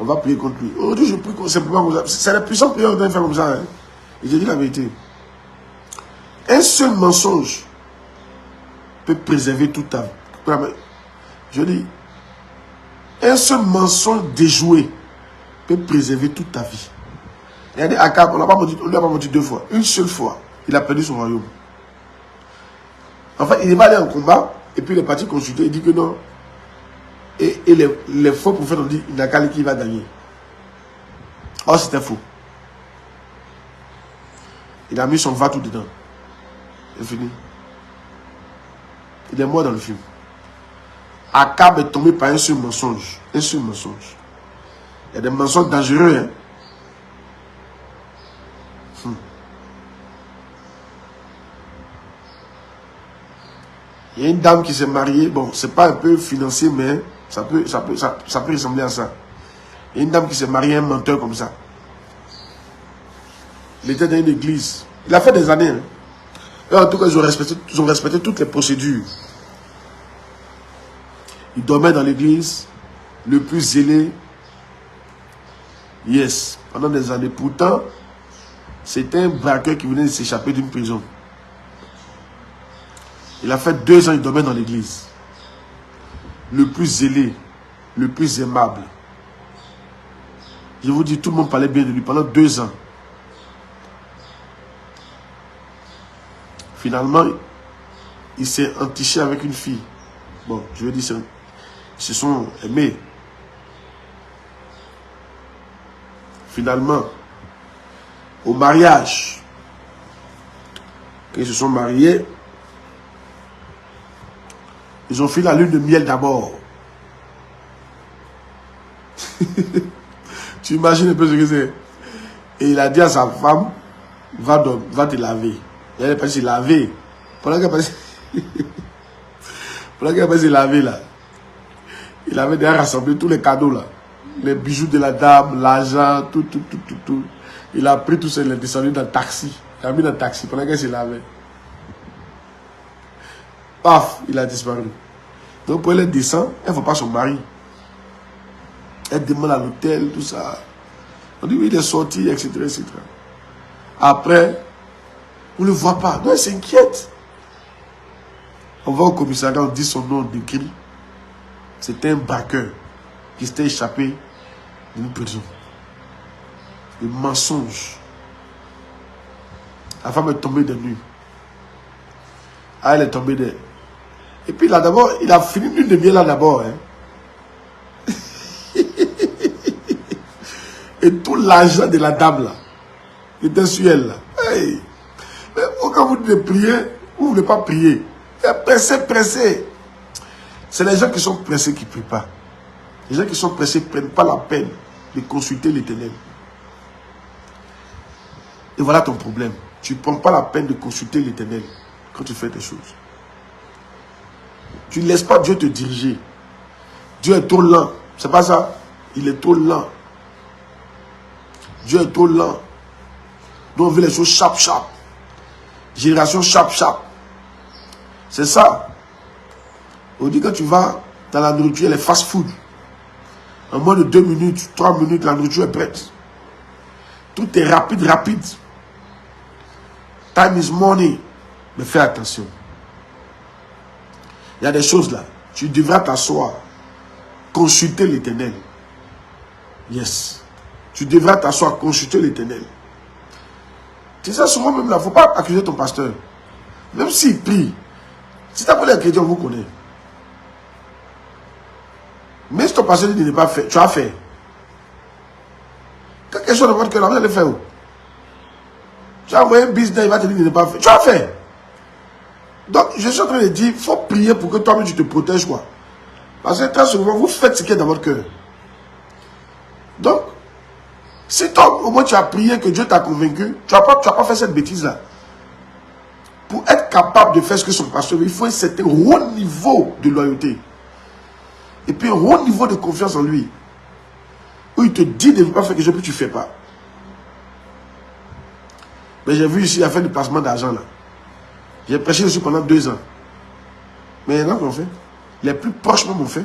On va prier contre lui. Aujourd'hui, je prie simplement comme ça. C'est la puissante prière qu'on doit faire comme ça. Hein? Et je dis la vérité. Un seul mensonge peut préserver toute ta vie. Je dis, un seul mensonge déjoué peut préserver toute ta vie. Regardez, Akab, on ne l'a pas menti 2 fois. Une seule fois, il a perdu son royaume. En fait, il est allé en combat, et puis il est parti consulter, il dit que non. Et les faux prophètes ont dit, il n'a qu'à qui va gagner. Or, c'était faux. Il a mis son va tout dedans. C'est fini. Il est mort dans le film. Akab est tombé par un seul mensonge. Un seul mensonge. Il y a des mensonges dangereux. Hein? Il y a une dame qui s'est mariée. Bon, c'est pas un peu financier, mais ça peut ressembler à ça. Il y a une dame qui s'est mariée à un menteur comme ça. Il était dans une église. Il a fait des années. Hein? Et en tout cas, ils ont respecté toutes les procédures. Il dormait dans l'église, le plus zélé. Yes, pendant des années. Pourtant, c'était un braqueur qui venait de s'échapper d'une prison. Il a fait 2 ans, il dormait dans l'église. Le plus zélé, le plus aimable. Je vous dis, tout le monde parlait bien de lui pendant 2 ans. Finalement, il s'est entiché avec une fille. Bon, je veux dire, ils se sont aimés. Finalement, au mariage, quand ils se sont mariés, ils ont fait la lune de miel d'abord. Tu imagines un peu ce que c'est. Et il a dit à sa femme, va te laver. Et elle est partie se laver. Pendant qu'elle est partie se laver là, il avait déjà rassemblé tous les cadeaux là. Les bijoux de la dame, l'argent, tout. Il a pris tout ça, il est descendu dans le taxi. Il a mis dans le taxi pendant qu'elle se lavait. Paf, il a disparu. Donc pour elle descend, elle ne voit pas son mari. Elle demande à l'hôtel, tout ça. On dit oui, il est sorti, etc., etc. Après, on ne le voit pas. Donc elle s'inquiète. On va au commissariat, on dit son nom d'écrit. C'était un braqueur qui s'était échappé d'une prison. Le mensonge. La femme est tombée de nuit. Ah, elle est tombée de... Et puis là d'abord, il a fini une demi-heure là d'abord. Hein. Et tout l'argent de la dame là, qui était sur elle là. Hey. Mais quand vous devez prier, vous ne voulez pas prier. Pressé. C'est les gens qui sont pressés qui ne prient pas. Les gens qui sont pressés ne prennent pas la peine de consulter l'Éternel. Et voilà ton problème. Tu ne prends pas la peine de consulter l'Éternel quand tu fais des choses. Tu ne laisses pas Dieu te diriger. Dieu est trop lent. C'est pas ça. Il est trop lent. Dieu est trop lent. Donc on veut les choses sharp. Génération sharp. C'est ça. On dit que tu vas dans la nourriture, les fast-food. En moins de 2 minutes, 3 minutes, la nourriture est prête. Tout est rapide. Time is money. Mais fais attention. Il y a des choses là. Tu devras t'asseoir. Consulter l'Éternel. Yes. Tu devras t'asseoir, consulter l'Éternel. Tu sais, souvent même là, il ne faut pas accuser ton pasteur. Même s'il prie. Si tu as pas les chrétiens, on vous connaît. Mais si ton pasteur dit de ne pas faire, tu as fait. Quand quelque chose de votre cœur, vous allez faire où? Tu as envoyé un business, il va te dire de ne pas faire. Tu as fait. Donc, je suis en train de dire, il faut prier pour que toi-même tu te protèges, quoi. Parce que très souvent, vous faites ce qui est dans votre cœur. Donc, si toi, au moins tu as prié, que Dieu t'a convaincu, tu n'as pas fait cette bêtise-là. Pour être capable de faire ce que son pasteur veut, il faut un certain haut niveau de loyauté. Et puis un haut niveau de confiance en lui. Où il te dit de ne pas faire quelque chose que tu ne fais pas. Mais j'ai vu ici, il a fait du placement d'argent là. J'ai prêché dessus pendant 2 ans. Mais il y en a qui ont fait. Les plus proches même ont fait.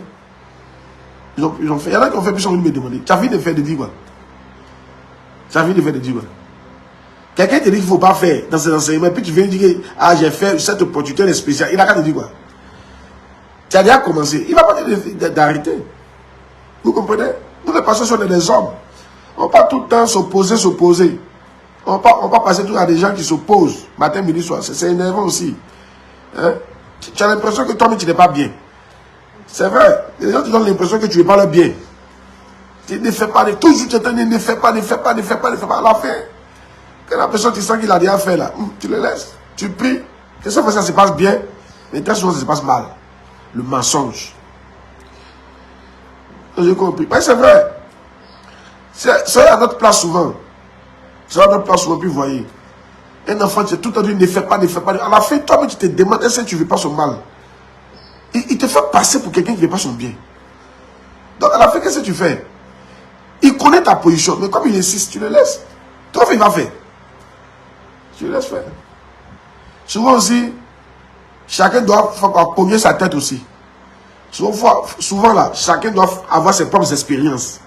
Ils ont fait. Il y en a qui ont fait, puis ils sont venus me demander. Tu as fini de faire de dire quoi? Tu as fini de faire de dire quoi? Quelqu'un te dit qu'il ne faut pas faire dans ses enseignements, puis tu viens dire que ah, j'ai fait cette opportunité spéciale. Il n'a qu'à te dire quoi? Tu as déjà commencé. Il ne va pas te dire d'arrêter. Vous comprenez? Nous les pasteurs sont des hommes. On ne va pas tout le temps s'opposer. On ne va pas passer tout à des gens qui s'opposent. Matin, midi, soir. C'est énervant aussi. Hein? Tu as l'impression que toi-même tu n'es pas bien. C'est vrai. Les gens te donnent l'impression que tu n'es pas le bien. Tu ne fais pas. Toujours tu t'entends, ne fais pas. À la fin, quand la personne tu sens qu'il a déjà fait là, tu le laisses. Tu pries. Que ça se passe bien. Mais très souvent ça se passe mal. Le mensonge. J'ai compris. Mais c'est vrai. C'est à notre place souvent. C'est à notre place souvent. Puis vous voyez. Un enfant, tu es tout le temps dit ne fais pas. À la fin, toi-même, tu te demandes est-ce que tu ne veux pas son mal. Il te fait passer pour quelqu'un qui ne veut pas son bien. Donc à la fin, qu'est-ce que tu fais? Il connaît ta position. Mais comme il insiste, tu le laisses. Toi, il va faire. Tu le laisses faire. Souvent aussi, chacun doit cogner sa tête aussi. Souvent là, chacun doit avoir ses propres expériences.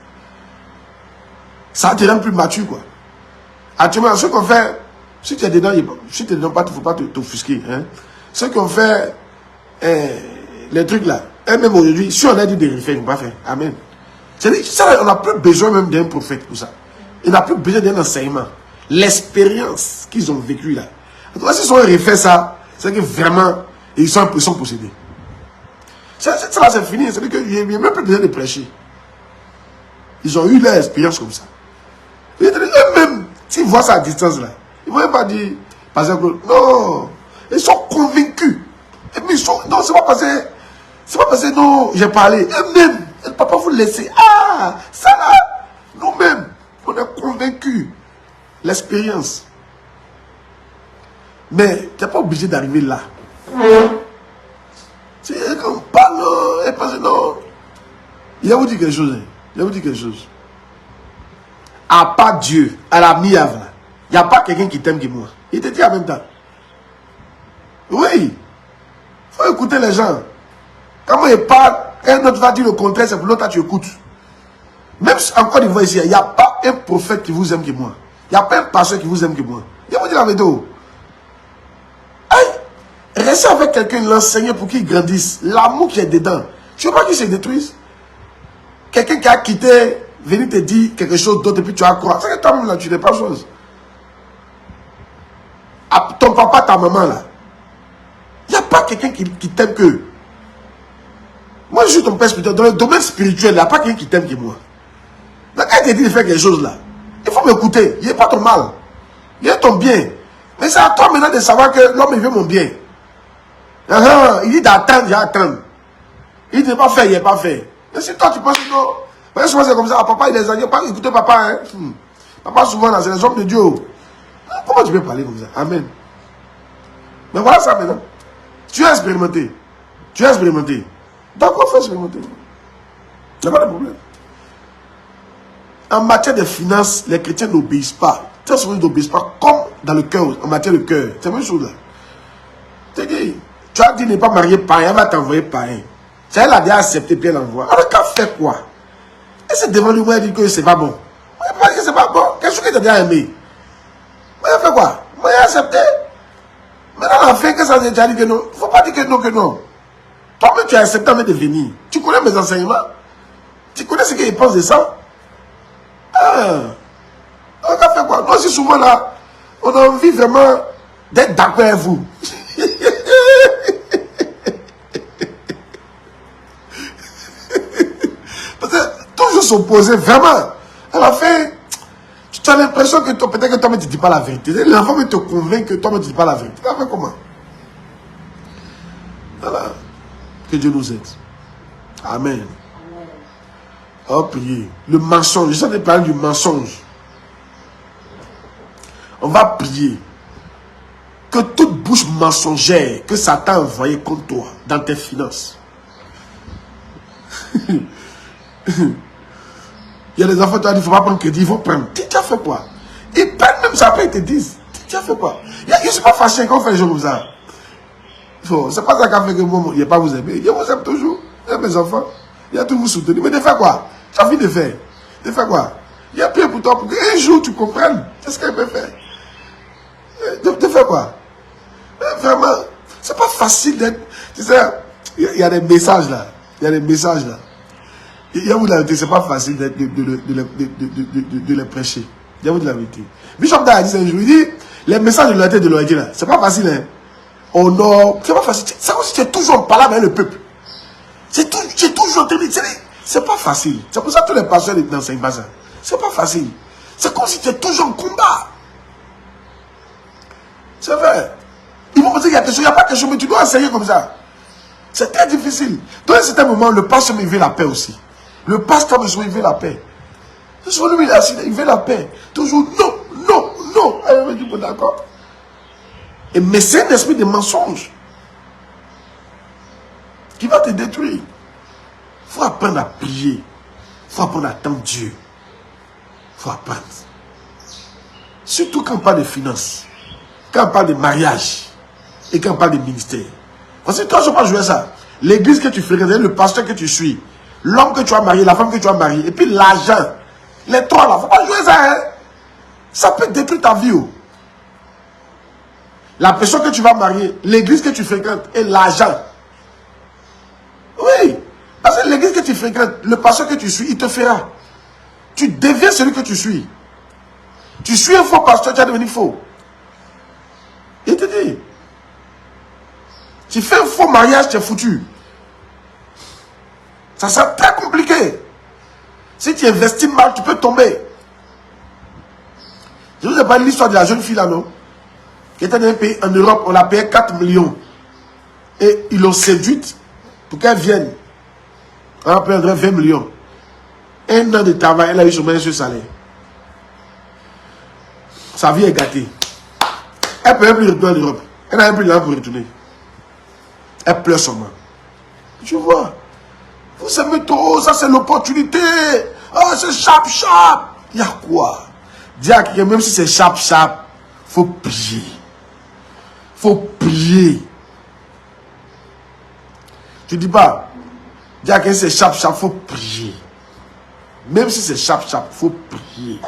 Ça te rend plus mature, quoi. Actuellement, ce qu'on fait, si tu es dedans, il ne faut pas t'offusquer. Hein. Ceux qui ont fait les trucs là, et même aujourd'hui, si on a dit de refaire, ils ne vont pas faire. Amen. On n'a plus besoin même d'un prophète pour ça. On n'a plus besoin d'un enseignement. L'expérience qu'ils ont vécue là. En tout cas, s'ils ont refait ça, C'est que vraiment, ils sont possédés. Ça, c'est fini. C'est-à-dire qu'il n'y a même plus besoin de prêcher. Ils ont eu leur expérience comme ça. Eux-mêmes, s'ils voient ça à distance là, ils ne vont même pas dire, par exemple, non, ils sont convaincus. Et puis ils sont, non, c'est pas passé, non, j'ai parlé. Eux-mêmes, le papa vous laisser. Ah, ça là, nous-mêmes, on est convaincus. L'expérience. Mais tu n'es pas obligé d'arriver là. C'est qu'on parle, et parce que non. Il va vous dire quelque chose. Il va vous dire quelque chose. À part Dieu, à la mi-avre, il n'y a pas quelqu'un qui t'aime que moi. Il te dit en même temps. Oui. Il faut écouter les gens. Quand moi je parle, un autre va dire le contraire, c'est pour l'autre, tu écoutes. Même en Côte d'Ivoire ici, il n'y a pas un prophète qui vous aime que moi. Il n'y a pas un pasteur qui vous aime que moi. Il va vous dire la vérité. Restez avec quelqu'un, l'enseigner pour qu'il grandisse. L'amour qui est dedans. Tu ne veux pas qu'il se détruise. Quelqu'un qui a quitté, venir te dire quelque chose d'autre et puis tu vas croire. C'est que toi-même là, tu n'es pas chose. Ton papa, ta maman là. Il n'y a pas quelqu'un qui t'aime que. Moi, je suis ton père spirituel. Dans le domaine spirituel, il n'y a pas quelqu'un qui t'aime que moi. Donc, quand il te dit de faire quelque chose là, il faut m'écouter. Il n'y a pas ton mal. Il y a ton bien. Mais c'est à toi maintenant de savoir que l'homme, il veut mon bien. Il dit d'attendre, j'attends. Il ne dit pas faire, il n'est pas fait. Et si toi tu penses que non, mais souvent c'est comme ça, papa il est années, pas écouter papa. Hein. Papa souvent là, c'est les hommes de Dieu. Comment tu peux parler comme ça? Amen. Mais voilà ça maintenant. Tu as expérimenté. Tu as expérimenté. D'accord, faut expérimenter. Il n'y a pas de problème. En matière de finances, les chrétiens n'obéissent pas. Très souvent ils n'obéissent pas comme dans le cœur, en matière de cœur. C'est la même chose là. Tu as dit ne pas marier païen, elle va t'envoyer païen. Si elle a déjà accepté, puis elle envoie. Alors qu'elle fait quoi? Elle s'est devant lui, elle dit que c'est pas bon. Elle dit que c'est pas bon. Qu'est-ce que tu as déjà aimé? Elle fait quoi? Moi, elle a accepté. Maintenant, la fin, que ça déjà dit que non. Il ne faut pas dire que non, que non. Toi-même, tu as accepté avant de venir. Tu connais mes enseignements. Tu connais ce qu'ils pensent de ça. Alors qu'elle fait quoi? Nous aussi, souvent là, on a envie vraiment d'être d'accord avec vous. Toujours s'opposer, vraiment. À la fin, tu as l'impression que peut-être que toi-même tu ne dis pas la vérité. L'enfant te convainc que toi-même tu ne dis pas la vérité. Tu as fait comment? Voilà. Que Dieu nous aide. Amen. Oh, priez. Le mensonge. Je suis parler du mensonge. On va prier. Que toute bouche mensongère que Satan a envoyée contre toi dans tes finances. Il y a des enfants, tu as dit, il ne faut pas prendre crédit, il faut prendre. Tu as fait quoi? Ils prennent même ça, après ils te disent. Tu as fait quoi? Je ne suis pas fâché quand on fait des choses comme ça. C'est pas ça qui a fait que moi, il n'y a pas vous aimer. Je vous aime toujours. Il y a mes enfants. Il y a tout vous soutenir. Mais de faire quoi? Tu as envie de faire. De faire quoi? Il y a pire pour toi pour qu'un jour tu comprennes. C'est ce qu'elle peut faire. De faire quoi? Vraiment, c'est pas facile d'être. Tu sais, il y a des messages là. Il y a des messages là. Il y a vous la vérité, c'est pas facile de les prêcher. Il y a vous de la vérité. Bishop Dag a dit un jour, il dit, les messages de loyauté là, c'est pas facile, hein. Oh non, c'est pas facile. C'est comme si tu es toujours en parlant avec le peuple. Tu es toujours en train de dire, c'est pas facile. C'est pour ça que tous les pasteurs n'enseignent pas ça. C'est pas facile. C'est comme si tu es toujours en combat. C'est vrai. Ils vont penser qu'il y a quelque chose, il n'y a pas quelque chose, mais tu dois enseigner comme ça. C'est très difficile. Dans un certain moment, le pasteur il veut la paix aussi. Le pasteur il veut la paix. Il veut la paix. Toujours non, non, non. Je dis, bon, d'accord. Mais c'est un esprit de mensonge qui va te détruire. Il faut apprendre à prier. Il faut apprendre à attendre Dieu. Il faut apprendre. Surtout quand on parle de finances, quand on parle de mariage et quand on parle de ministère. Parce que toi, je ne peux pas jouer ça. L'église que tu fréquentes, le pasteur que tu suis, l'homme que tu as marié, la femme que tu as mariée, et puis l'argent. Les trois là, il ne faut pas jouer ça. Hein? Ça peut détruire ta vie. Oh. La personne que tu vas marier, l'église que tu fréquentes et l'argent. Oui. Parce que l'église que tu fréquentes, le pasteur que tu suis, il te fera. Tu deviens celui que tu suis. Tu suis un faux pasteur, tu vas devenir faux. Il te dit. Tu fais un faux mariage, tu es foutu. Ça sera très compliqué. Si tu investis mal, tu peux tomber. Je vous ai parlé de l'histoire de la jeune fille là, non? Qui était dans un pays en Europe, on l'a payé 4 millions. Et ils l'ont séduite pour qu'elle vienne. On a payé 20 millions. 1 an de travail, elle a eu son même salaire. Sa vie est gâtée. Elle ne peut même plus retourner en Europe. Elle n'a même plus l'argent pour retourner. Elle pleure seulement. Tu vois, vous aimez trop, ça c'est l'opportunité. Oh, c'est chap. Il y a quoi? Dis à quelqu'un, même si c'est chap, il faut prier. Il faut prier. Tu dis pas, dis à quelqu'un c'est chap, il faut prier. Même si c'est chap, il faut prier.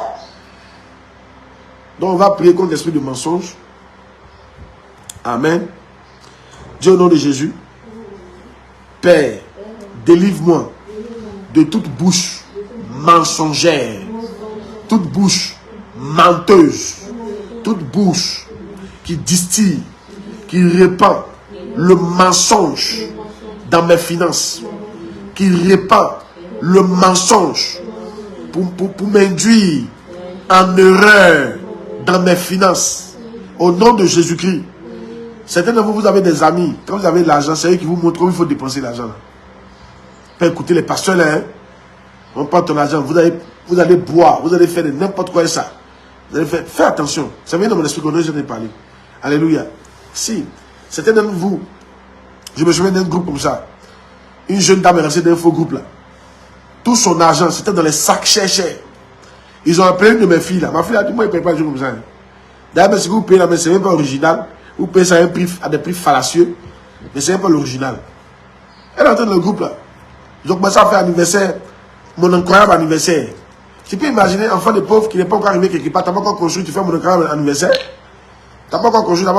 Donc on va prier contre l'esprit de mensonge. Amen. Dieu au nom de Jésus. Père, délivre-moi de toute bouche mensongère, toute bouche menteuse, toute bouche qui distille, qui répand le mensonge dans mes finances, qui répand le mensonge pour m'induire en erreur dans mes finances. Au nom de Jésus-Christ. Certains de vous, vous avez des amis. Quand vous avez de l'argent, c'est eux qui vous montrent où il faut dépenser l'argent. Pas écouter les pasteurs là. Hein? On prend ton argent, vous allez boire, vous allez faire n'importe quoi et ça. Vous allez faire, faites attention. Ça vient dans mon esprit qu'on j'en ai parlé. Alléluia. Si, certains de vous, je me souviens d'un groupe comme ça. Une jeune dame est restée dans un faux groupe là. Tout son argent, c'était dans les sacs chers. Ils ont appelé une de mes filles là. Ma fille a dit, moi, il ne paye pas des choses comme ça. Hein. D'ailleurs, si vous payez là, mais ce n'est même pas original. Vous payez ça à des prix fallacieux. Mais ce n'est pas l'original. Elle est entrée dans le groupe là. Ils ont commencé à faire anniversaire. Mon incroyable anniversaire. Tu peux imaginer un enfant de pauvre qui n'est pas encore arrivé quelque part. Tu n'as pas encore construit, tu fais mon incroyable anniversaire. Tu n'as pas encore construit, tu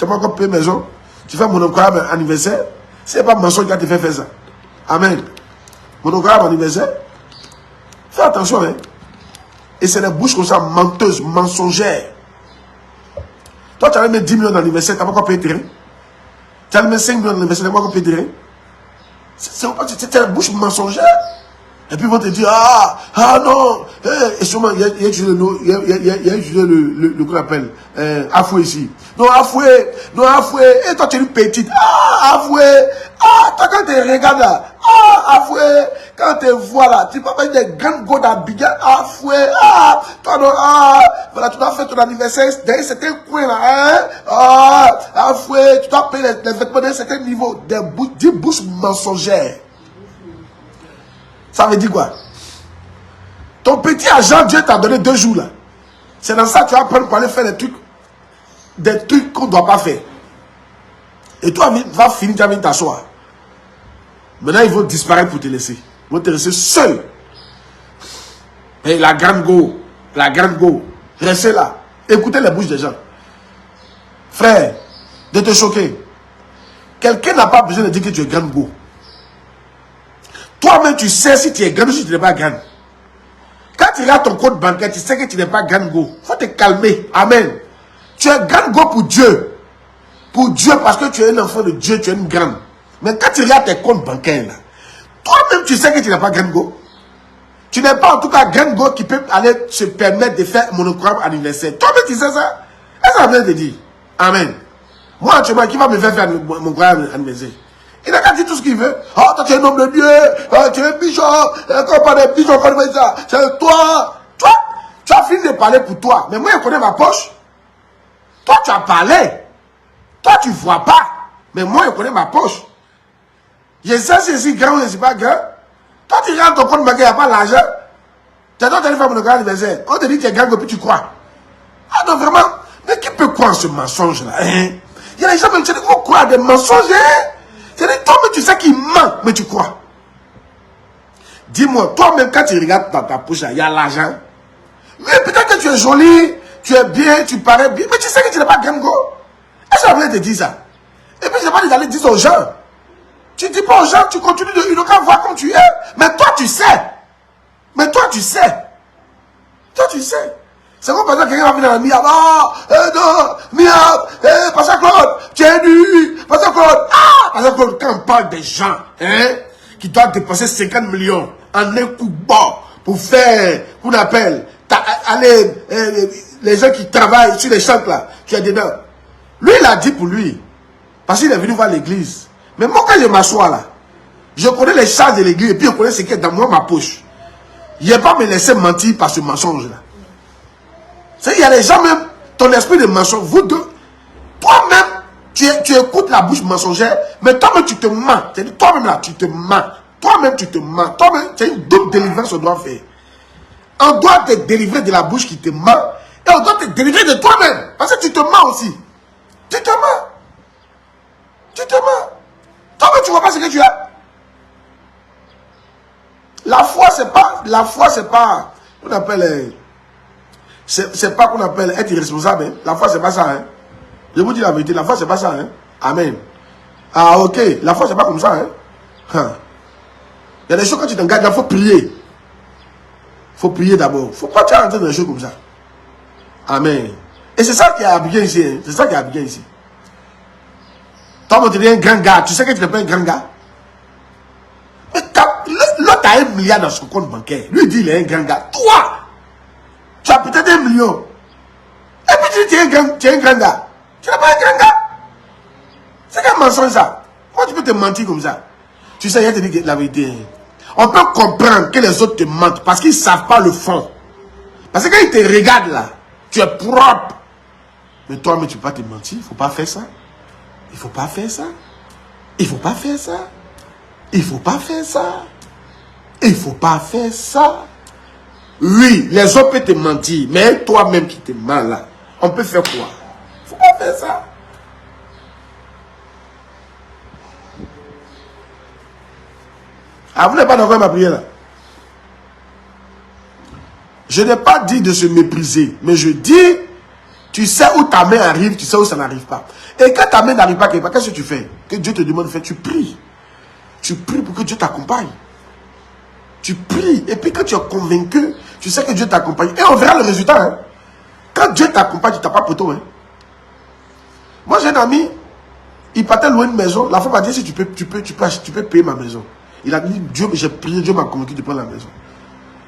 n'as pas encore payé maison. Tu fais mon incroyable anniversaire. Ce n'est pas mensonge qui a te fait faire ça. Amen. Mon incroyable anniversaire. Fais attention, hein. Et c'est des bouches comme ça, menteuses, mensongères. Toi, tu as mis 10 millions d'anniversaire, tu n'as pas encore payé terrain. Tu as mis 5 millions d'anniversaire, tu n'as pas encore payé terrain. C'est la bouche mensongère. Et puis ils vont te dire, ah non, et sûrement, il y a utilisé le qu'on appelle, Afoué ici. Non, Afoué, et toi tu es une petite, Afoué, toi quand tu regardes là, Afoué, quand tu vois là, tu peux mettre des grandes godes d'Abidjan, Afoué, toi non, voilà, tu dois faire ton anniversaire, derrière certains coins là, Afoué, tu dois payer les vêtements d'un certain niveau, des bouches mensongères. Ça veut dire quoi? Ton petit argent, Dieu t'a donné 2 jours là. C'est dans ça que tu vas prendre pour aller faire des trucs qu'on ne doit pas faire. Et toi, tu vas finir, tu vas venir t'asseoir. Maintenant, ils vont disparaître pour te laisser. Ils vont te laisser seul. Et la grande go, restez là. Écoutez les bouches des gens. Frère, de te choquer. Quelqu'un n'a pas besoin de dire que tu es grande go. Toi-même, tu sais si tu es grand ou si tu n'es pas grand. Quand tu regardes ton compte bancaire, tu sais que tu n'es pas grand go. Il faut te calmer. Amen. Tu es grand go pour Dieu. Pour Dieu, parce que tu es un enfant de Dieu, tu es une grande. Mais quand tu regardes tes comptes bancaires, là, toi-même, tu sais que tu n'es pas grand go. Tu n'es pas en tout cas grand go qui peut aller se permettre de faire mon incroyable anniversaire. Toi-même, tu sais ça. Est-ce que ça vient de dire? Amen. Moi, tu vois, qui va me faire mon incroyable anniversaire? Il n'a qu'à dire tout ce qu'il veut. Toi, tu es un homme de Dieu. Tu es un bishop. Quand on parle de bishop, on fait ça. C'est toi. Tu as fini de parler pour toi. Mais moi, je connais ma poche. Toi, tu as parlé. Toi, tu ne vois pas. Mais moi, je connais ma poche. Je sais si c'est grand ou si c'est pas grand. Toi, tu regardes ton compte bancaire, il n'y a pas l'argent. Tu es toi, tu allais faire mon grand anniversaire. On te dit que tu es grand, et puis tu crois. Non, vraiment. Mais qui peut croire ce mensonge-là, hein? Il y a des gens qui vont croire des mensonges, hein? C'est-à-dire, toi-même, tu sais qu'il ment, mais tu crois. Dis-moi, toi-même, quand tu regardes dans ta poche, il y a l'argent. Mais peut-être que tu es joli, tu es bien, tu parais bien, mais tu sais que tu n'es pas grand go. Est-ce que je voulais te dire ça? Et puis, je n'ai pas dit d'aller dire aux gens. Tu ne dis pas aux gens, tu continues de une voir comme tu es. Mais toi, tu sais. Mais toi, tu sais. Toi, tu sais. C'est comme par exemple, quelqu'un va venir dans la Miab. Non, Miab, Pasteur Claude, tu es nu. Pasteur Claude, Parce que quand on parle des gens qui doivent dépenser 50 millions en un coup bas pour faire, qu'on appelle, les gens qui travaillent sur les champs là, tu es dedans. Lui, il a dit pour lui, parce qu'il est venu voir l'église. Mais moi, quand je m'assois là, je connais les charges de l'église et puis je connais ce qui est dans moi, ma poche. Il ne va pas me laisser mentir par ce mensonge là. Il y a des gens même, ton esprit de mensonge, vous deux, toi-même, tu écoutes la bouche mensongère, mais toi-même tu te mens. Toi-même là, tu te mens. Toi-même tu te mens. Toi-même, c'est une double délivrance qu'on doit faire. On doit te délivrer de la bouche qui te ment et on doit te délivrer de toi-même. Parce que tu te mens aussi. Tu te mens. Tu te mens. Toi-même, tu ne vois pas ce que tu as. La foi, c'est pas, on appelle, c'est pas qu'on appelle être irresponsable. Hein. La foi, c'est pas ça. Hein. Je vous dis la vérité, la foi, c'est pas ça. Hein. Amen. Ah, ok. La foi, c'est pas comme ça. Hein. Il y a des choses quand tu t'engages, il faut prier. Il faut prier d'abord. Il ne faut pas rentrer dans des choses comme ça. Amen. Et c'est ça qui a bien ici. Hein. C'est ça qui a bien ici. Toi, tu es un grand gars. Tu sais que tu n'es pas un grand gars. Mais l'autre a 1 milliard dans son compte bancaire. Lui dit il est un grand gars. Toi, tu as peut-être 1 million. Et puis tu dis tu es un grand gars. Tu n'es pas un grand gars. C'est quel mensonge ça? Comment tu peux te mentir comme ça? Tu sais, il y a te dire la vérité. On peut comprendre que les autres te mentent parce qu'ils ne savent pas le fond. Parce que quand ils te regardent là, tu es propre. Mais toi, mais tu ne peux pas te mentir. Il ne faut pas faire ça. Il ne faut pas faire ça. Il ne faut pas faire ça. Il ne faut pas faire ça. Il ne faut pas faire ça. Oui, les autres peuvent te mentir. Mais toi-même qui te mens là, on peut faire quoi? Il ne faut pas faire ça. Ah, vous n'êtes pas d'accord avec ma prière là? Je n'ai pas dit de se mépriser, mais je dis, tu sais où ta main arrive, tu sais où ça n'arrive pas. Et quand ta main n'arrive pas, qu'est-ce que tu fais? Que Dieu te demande de faire, tu pries. Tu pries pour que Dieu t'accompagne. Tu pries. Et puis quand tu es convaincu, tu sais que Dieu t'accompagne. Et on verra le résultat. Hein. Quand Dieu t'accompagne, tu n'as pas poteau. Hein. Moi j'ai un ami, il partait louer une maison. La femme m'a dit, si tu peux payer ma maison. Il a dit, j'ai prié, Dieu m'a convaincu de prendre la maison.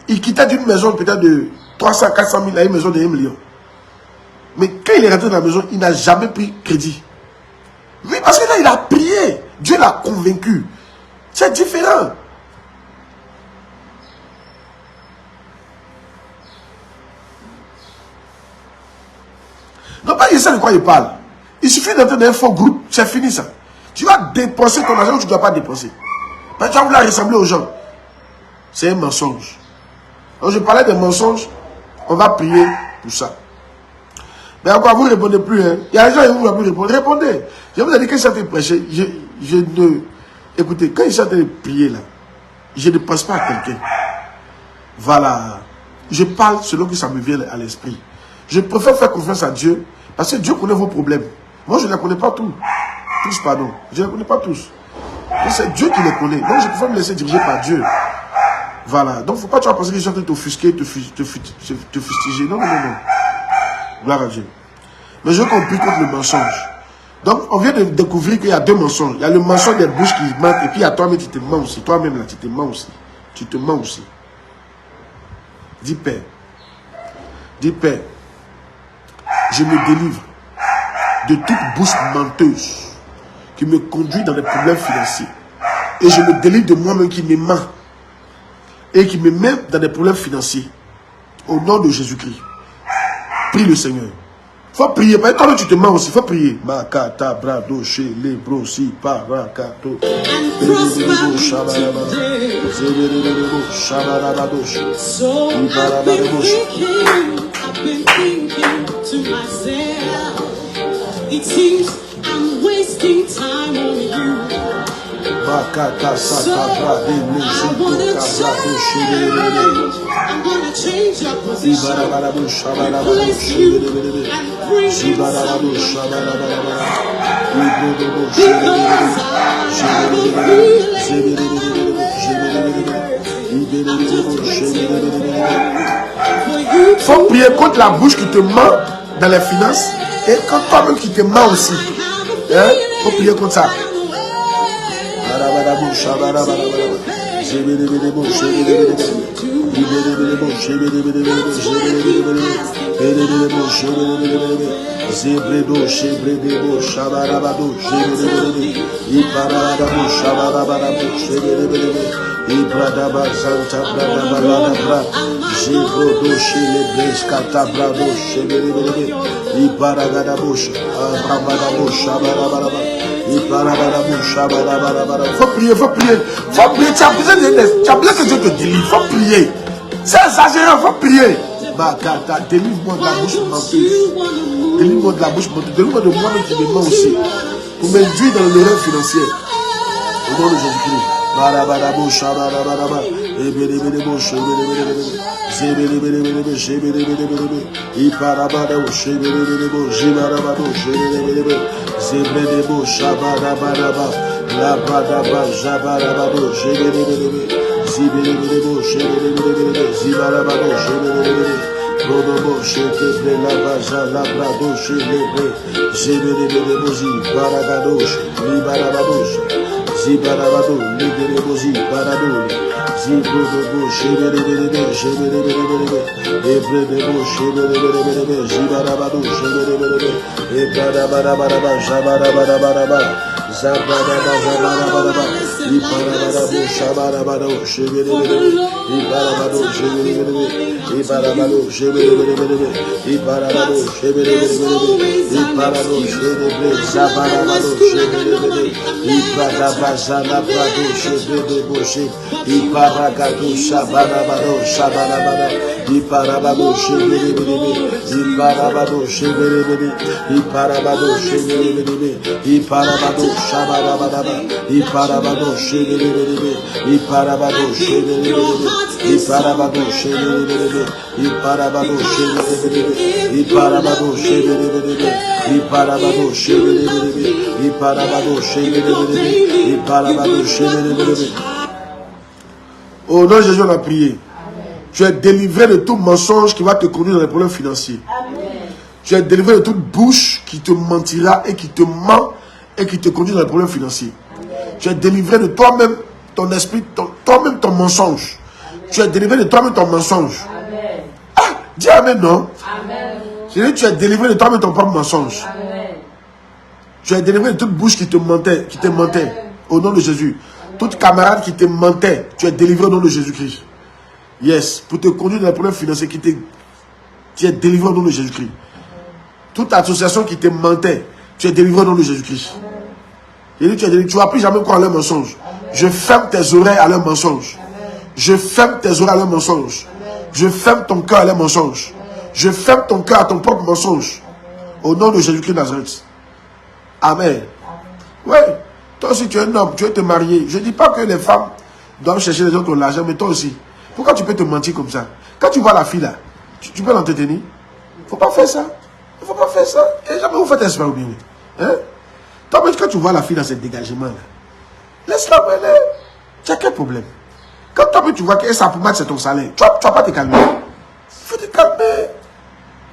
Il quittait d'une maison peut-être de 300, 400 000 à une maison de 1 million. Mais quand il est rentré dans la maison, il n'a jamais pris crédit. Oui, parce que là, il a prié. Dieu l'a convaincu. C'est différent. Non, pas il sait de quoi il parle. Il suffit d'entrer dans un faux groupe, c'est fini ça. Tu vas dépenser ton argent ou tu ne dois pas dépenser. Mais tu vas vouloir ressembler aux gens. C'est un mensonge. Donc je parlais de mensonges, on va prier pour ça. Mais encore, vous ne répondez plus. Hein. Il y a des gens qui ne vont plus répondre. Répondez. Je vous ai dit que je suis en train de prêcher. Écoutez, quand je suis en train de prier là, je ne pense pas à quelqu'un. Voilà. Je parle selon que ça me vient à l'esprit. Je préfère faire confiance à Dieu parce que Dieu connaît vos problèmes. Moi, je ne les connais pas tous. Tous, pardon. Je ne les connais pas tous. C'est Dieu qui les connaît. Donc, je préfère me laisser diriger par Dieu. Voilà. Donc, il ne faut pas tu vas penser que je suis en train de t'offusquer, te fustiger. Non, non, non, non. Gloire à Dieu. Mais je compris contre le mensonge. Donc, on vient de découvrir qu'il y a 2 mensonges. Il y a le mensonge des bouches qui mentent et puis il y a toi-même qui te mens aussi. Toi-même là, tu te mens aussi. Tu te mens aussi. Dis Père. Dis Père. Je me délivre de toute bouche menteuse qui me conduit dans des problèmes financiers. Et je me délivre de moi-même qui me ment et qui me met dans des problèmes financiers. Au nom de Jésus-Christ. Prie le Seigneur. Il faut prier. Parce que toi, tu te mens aussi. Il faut prier. Makata, brado, chelé, brosi, parakato. So I've been thinking to myself, it seems I'm wasting time on you. So I wanna change. I'm gonna change your position, replace you and bring in someone. Because I have a feeling I'm just waiting for you. Faut prier contre la bouche qui te ment dans les finances et contre toi-même qui te ment aussi. Hein? Faut prier contre ça. Faut prier, faut prier. Faut prier. Tu as besoin que Dieu te délivre. Faut prier. C'est exagéré, faut prier. Bakata, délivre-moi de la bouche menteuse. Délivre-moi de la bouche menteuse. Délivre-moi de moi-même qui me ment aussi. Pour m'induire dans l'erreur financière. Au nom de Jésus-Christ. Barabadabo, shabarabadaba. Ebelebelebo, shebelebelebe. Zebelebelebe, shebelebelebe. Iparabadabo, shebelebelebo. Jibarabado, shebelebelebe. Zebelebo, shabarabadaba. Labadaba, jabarabado, shebelebelebe. Zibelebelebo, shebelebelebe. Zibarabado, shebelebelebe. Rodobo, shekebre, labaja, labrado, shelebre. Zebelebelebo, zibarabadosh, libarabadosh. Zibarabado, Ligerebozi, Baradoli, Zibodobo, Shebelebelebe, Shebelebelebe, Ebredebo, Shebelebelebe, Zibarabado, Shebelebelebe, Ebradabarabaraba, Jabarabaraba, Zabarabaraba, Iparabado, Shabarabado, Shebelebelebe, Iparabado, Shebelebelebe, Iparabado, Shebelebelebe, Iparabado, Shebelebelebe, Iparado, Shebelebelebe, Zabarabado, Shebelebelebe, Ibradabazana Brado, Shebede Boshe, Iparagado, Shabarabado, Shabarabada, Iparabado, Shebelebelebe, Iparabado, Shebelebelebe, Iparabado, Shebelebelebe, Iparabado, Shabarabadaba, Iparabado, Shebelebelebe, Iparabado, Shebelebelebe, Iparabado, Shebelebelebe, Iparabado, Shebelebelebe, Iparabado, Shebelebelebe, Iparabado, Shebelebelebe, Iparabado, Shebelebelebe, Iparabado, Shebelebelebe. Au nom de Jésus, on a prié. Tu es délivré de tout mensonge qui va te conduire dans les problèmes financiers. Amen. Tu es délivré de toute bouche qui te mentira et qui te ment et qui te conduit dans les problèmes financiers. Amen. Tu es délivré de toi-même, ton esprit, toi-même ton mensonge. Amen. Tu es délivré de toi-même ton mensonge. Amen. Ah, dis Amen, non? Amen. Je dis, tu es délivré de toi-même ton propre mensonge. Amen. Tu es délivré de toute bouche qui te mentait, au nom de Jésus. Toute camarade qui te mentait, tu es délivré au nom de Jésus-Christ. Yes, pour te conduire dans les problèmes financiers, tu es délivré au nom de Jésus-Christ. Toute association qui te mentait, tu es délivré au nom de Jésus-Christ. Tu ne vas plus jamais croire à leurs mensonges. Je ferme tes oreilles à leurs mensonges. Je ferme tes oreilles à leurs mensonges. Je ferme ton cœur à leurs mensonges. Je ferme ton cœur à ton propre mensonge. Au nom de Jésus-Christ de Nazareth. Amen. Oui, toi aussi tu es un homme, tu veux te marier. Je ne dis pas que les femmes doivent chercher les autres l'argent, mais toi aussi. Pourquoi tu peux te mentir comme ça? Quand tu vois la fille là, tu peux l'entretenir. Il ne faut pas faire ça. Il ne faut pas faire ça. Et jamais vous faites espoir ou bien. Hein? Toi, mais quand tu vois la fille dans ce dégagement là, laisse-la aller. Tu as quel problème? Quand toi, tu vois que ça pour mettre c'est ton salaire, tu ne vas pas te calmer. Il faut te calmer.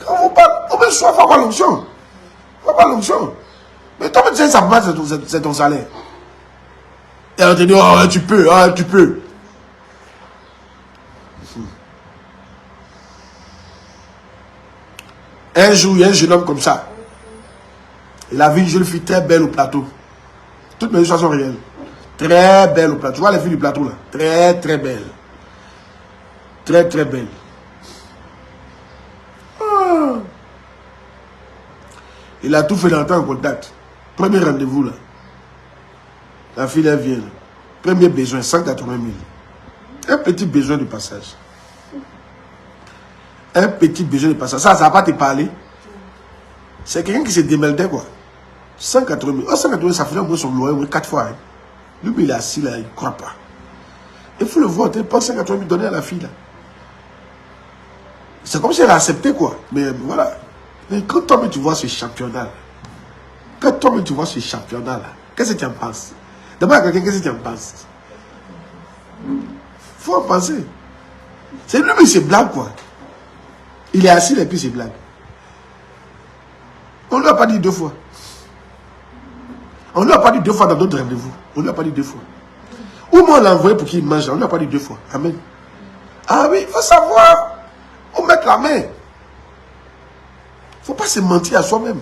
Quand on parle, au moins, il faut avoir l'onction. Il faut avoir l'onction. Mais toi, tu sais, ça pour mettre c'est ton salaire. Et on te dit, oh, tu peux, oh, tu peux. Un jour, il y a un jeune homme comme ça. Il a vu une jeune fille très belle au plateau. Toutes mes histoires sont réelles. Très belle au plateau. Tu vois les filles du plateau là? Très, très belle. Très, très belle. Ah. Il a tout fait d'entrer en contact. Premier rendez-vous là. La fille elle vient là. Premier besoin, 180 000. Un petit besoin de passage. Un petit besoin de passage. Ça ne va pas te parler. C'est quelqu'un qui se démeldait quoi. 180 000. Oh, 180 000, ça fait au moins son loyer 4 fois. Hein. Lui, il est assis là, il ne croit pas. Il faut le voir, il pense 180 000 donner à la fille là. C'est comme si elle a accepté quoi. Mais voilà. Mais quand toi tu vois ce championnat là, quand toi tu vois ce championnat là, qu'est-ce que tu en penses? D'abord, quelqu'un, qu'est-ce que tu en penses? Faut en penser. C'est lui, mais c'est blague quoi. Il est assis et puis c'est blague. On ne lui a pas dit 2 fois. On ne lui a pas dit 2 fois dans d'autres rendez-vous. On ne lui a pas dit 2 fois. Ou moi, on l'a envoyé pour qu'il mange. On ne lui a pas dit 2 fois. Amen. Ah oui, il faut savoir où mettre la main. Il ne faut pas se mentir à soi-même.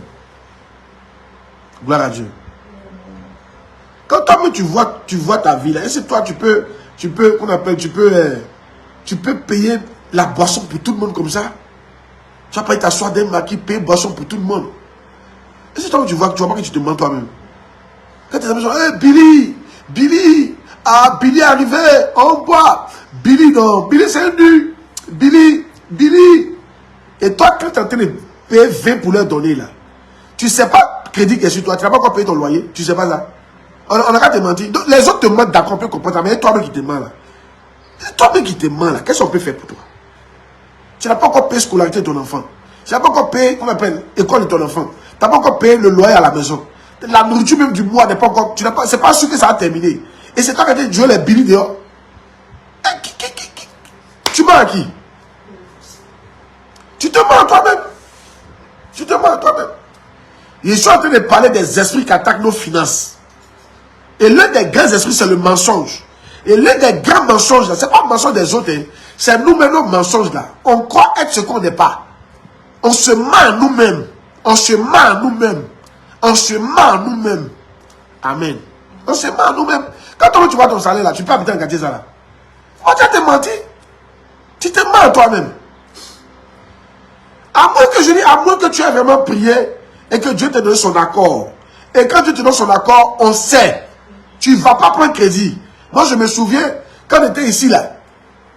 Gloire à Dieu. Quand toi, tu vois ta vie là, et c'est toi, tu peux payer la boisson pour tout le monde comme ça. Tu vas pas t'asseoir d'un maquis, payer boisson pour tout le monde. Et c'est toi que tu vois pas que tu te mens toi-même. Quand tes amis sont, hey, Billy, Billy est arrivé, on boit. Billy, non, Billy c'est un nu. Billy. Et toi, quand tu es en train de payer 20 pour leur donner là, tu sais pas crédit qui est sur toi, tu n'as pas encore payé ton loyer, tu sais pas ça. On a qu'à te mentir. Donc, les autres te mentent d'accord, on peut comprendre ça, mais toi-même qui te mens là. Toi-même qui te mens là, qu'est-ce qu'on peut faire pour toi? Tu n'as pas encore payé scolarité de ton enfant. Tu n'as pas encore payé, comment on appelle, école de ton enfant. Tu n'as pas encore payé le loyer à la maison. La nourriture même du mois n'est pas encore. C'est pas sûr que ça a terminé. Et c'est toi qui as dit, Dieu les billes dehors. Tu mens à qui? Tu te mens à toi-même. Tu te mens à toi-même. Je suis en train de parler des esprits qui attaquent nos finances. Et l'un des grands esprits, c'est le mensonge. Et l'un des grands mensonges, ce n'est pas le mensonge des autres. Hein. C'est nous-mêmes nos mensonges là. On croit être ce qu'on n'est pas. On se ment à nous-mêmes. On se ment à nous-mêmes. On se ment à nous-mêmes. Amen. On se ment à nous-mêmes. Quand tu vois ton salaire là, tu peux habiter en quartier ça là. On t'a te menti. Tu te mens à toi-même. À moins que tu aies vraiment prié et que Dieu te donne son accord. Et quand Dieu te donne son accord, on sait. Tu ne vas pas prendre crédit. Moi, je me souviens, quand on était ici, là,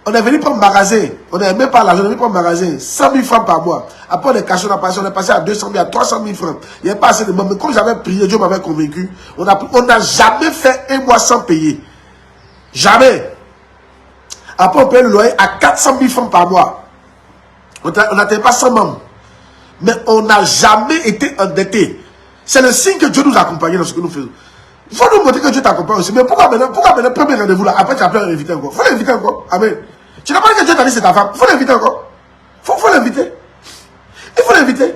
on est venu prendre magasin. On n'avait même pas l'argent, on est venu prendre magasin. 100 000 francs par mois. Après, on est caché, on est passé à 200 000, à 300 000 francs. Il n'y avait pas assez de monde. Mais comme j'avais prié, Dieu m'avait convaincu. On n'a jamais fait un mois sans payer. Jamais. Après, on payait le loyer à 400 000 francs par mois. On n'atteint pas 100 membres. Mais on n'a jamais été endetté. C'est le signe que Dieu nous accompagne dans ce que nous faisons. Il faut nous montrer que Dieu t'accompagne aussi. Mais pourquoi maintenant, premier rendez-vous là, après tu as appelé à l'inviter encore? Il faut l'inviter encore. Amen. Tu n'as pas dit que Dieu t'a dit c'est ta femme. Il faut l'inviter encore. Il faut l'inviter. Il faut l'inviter.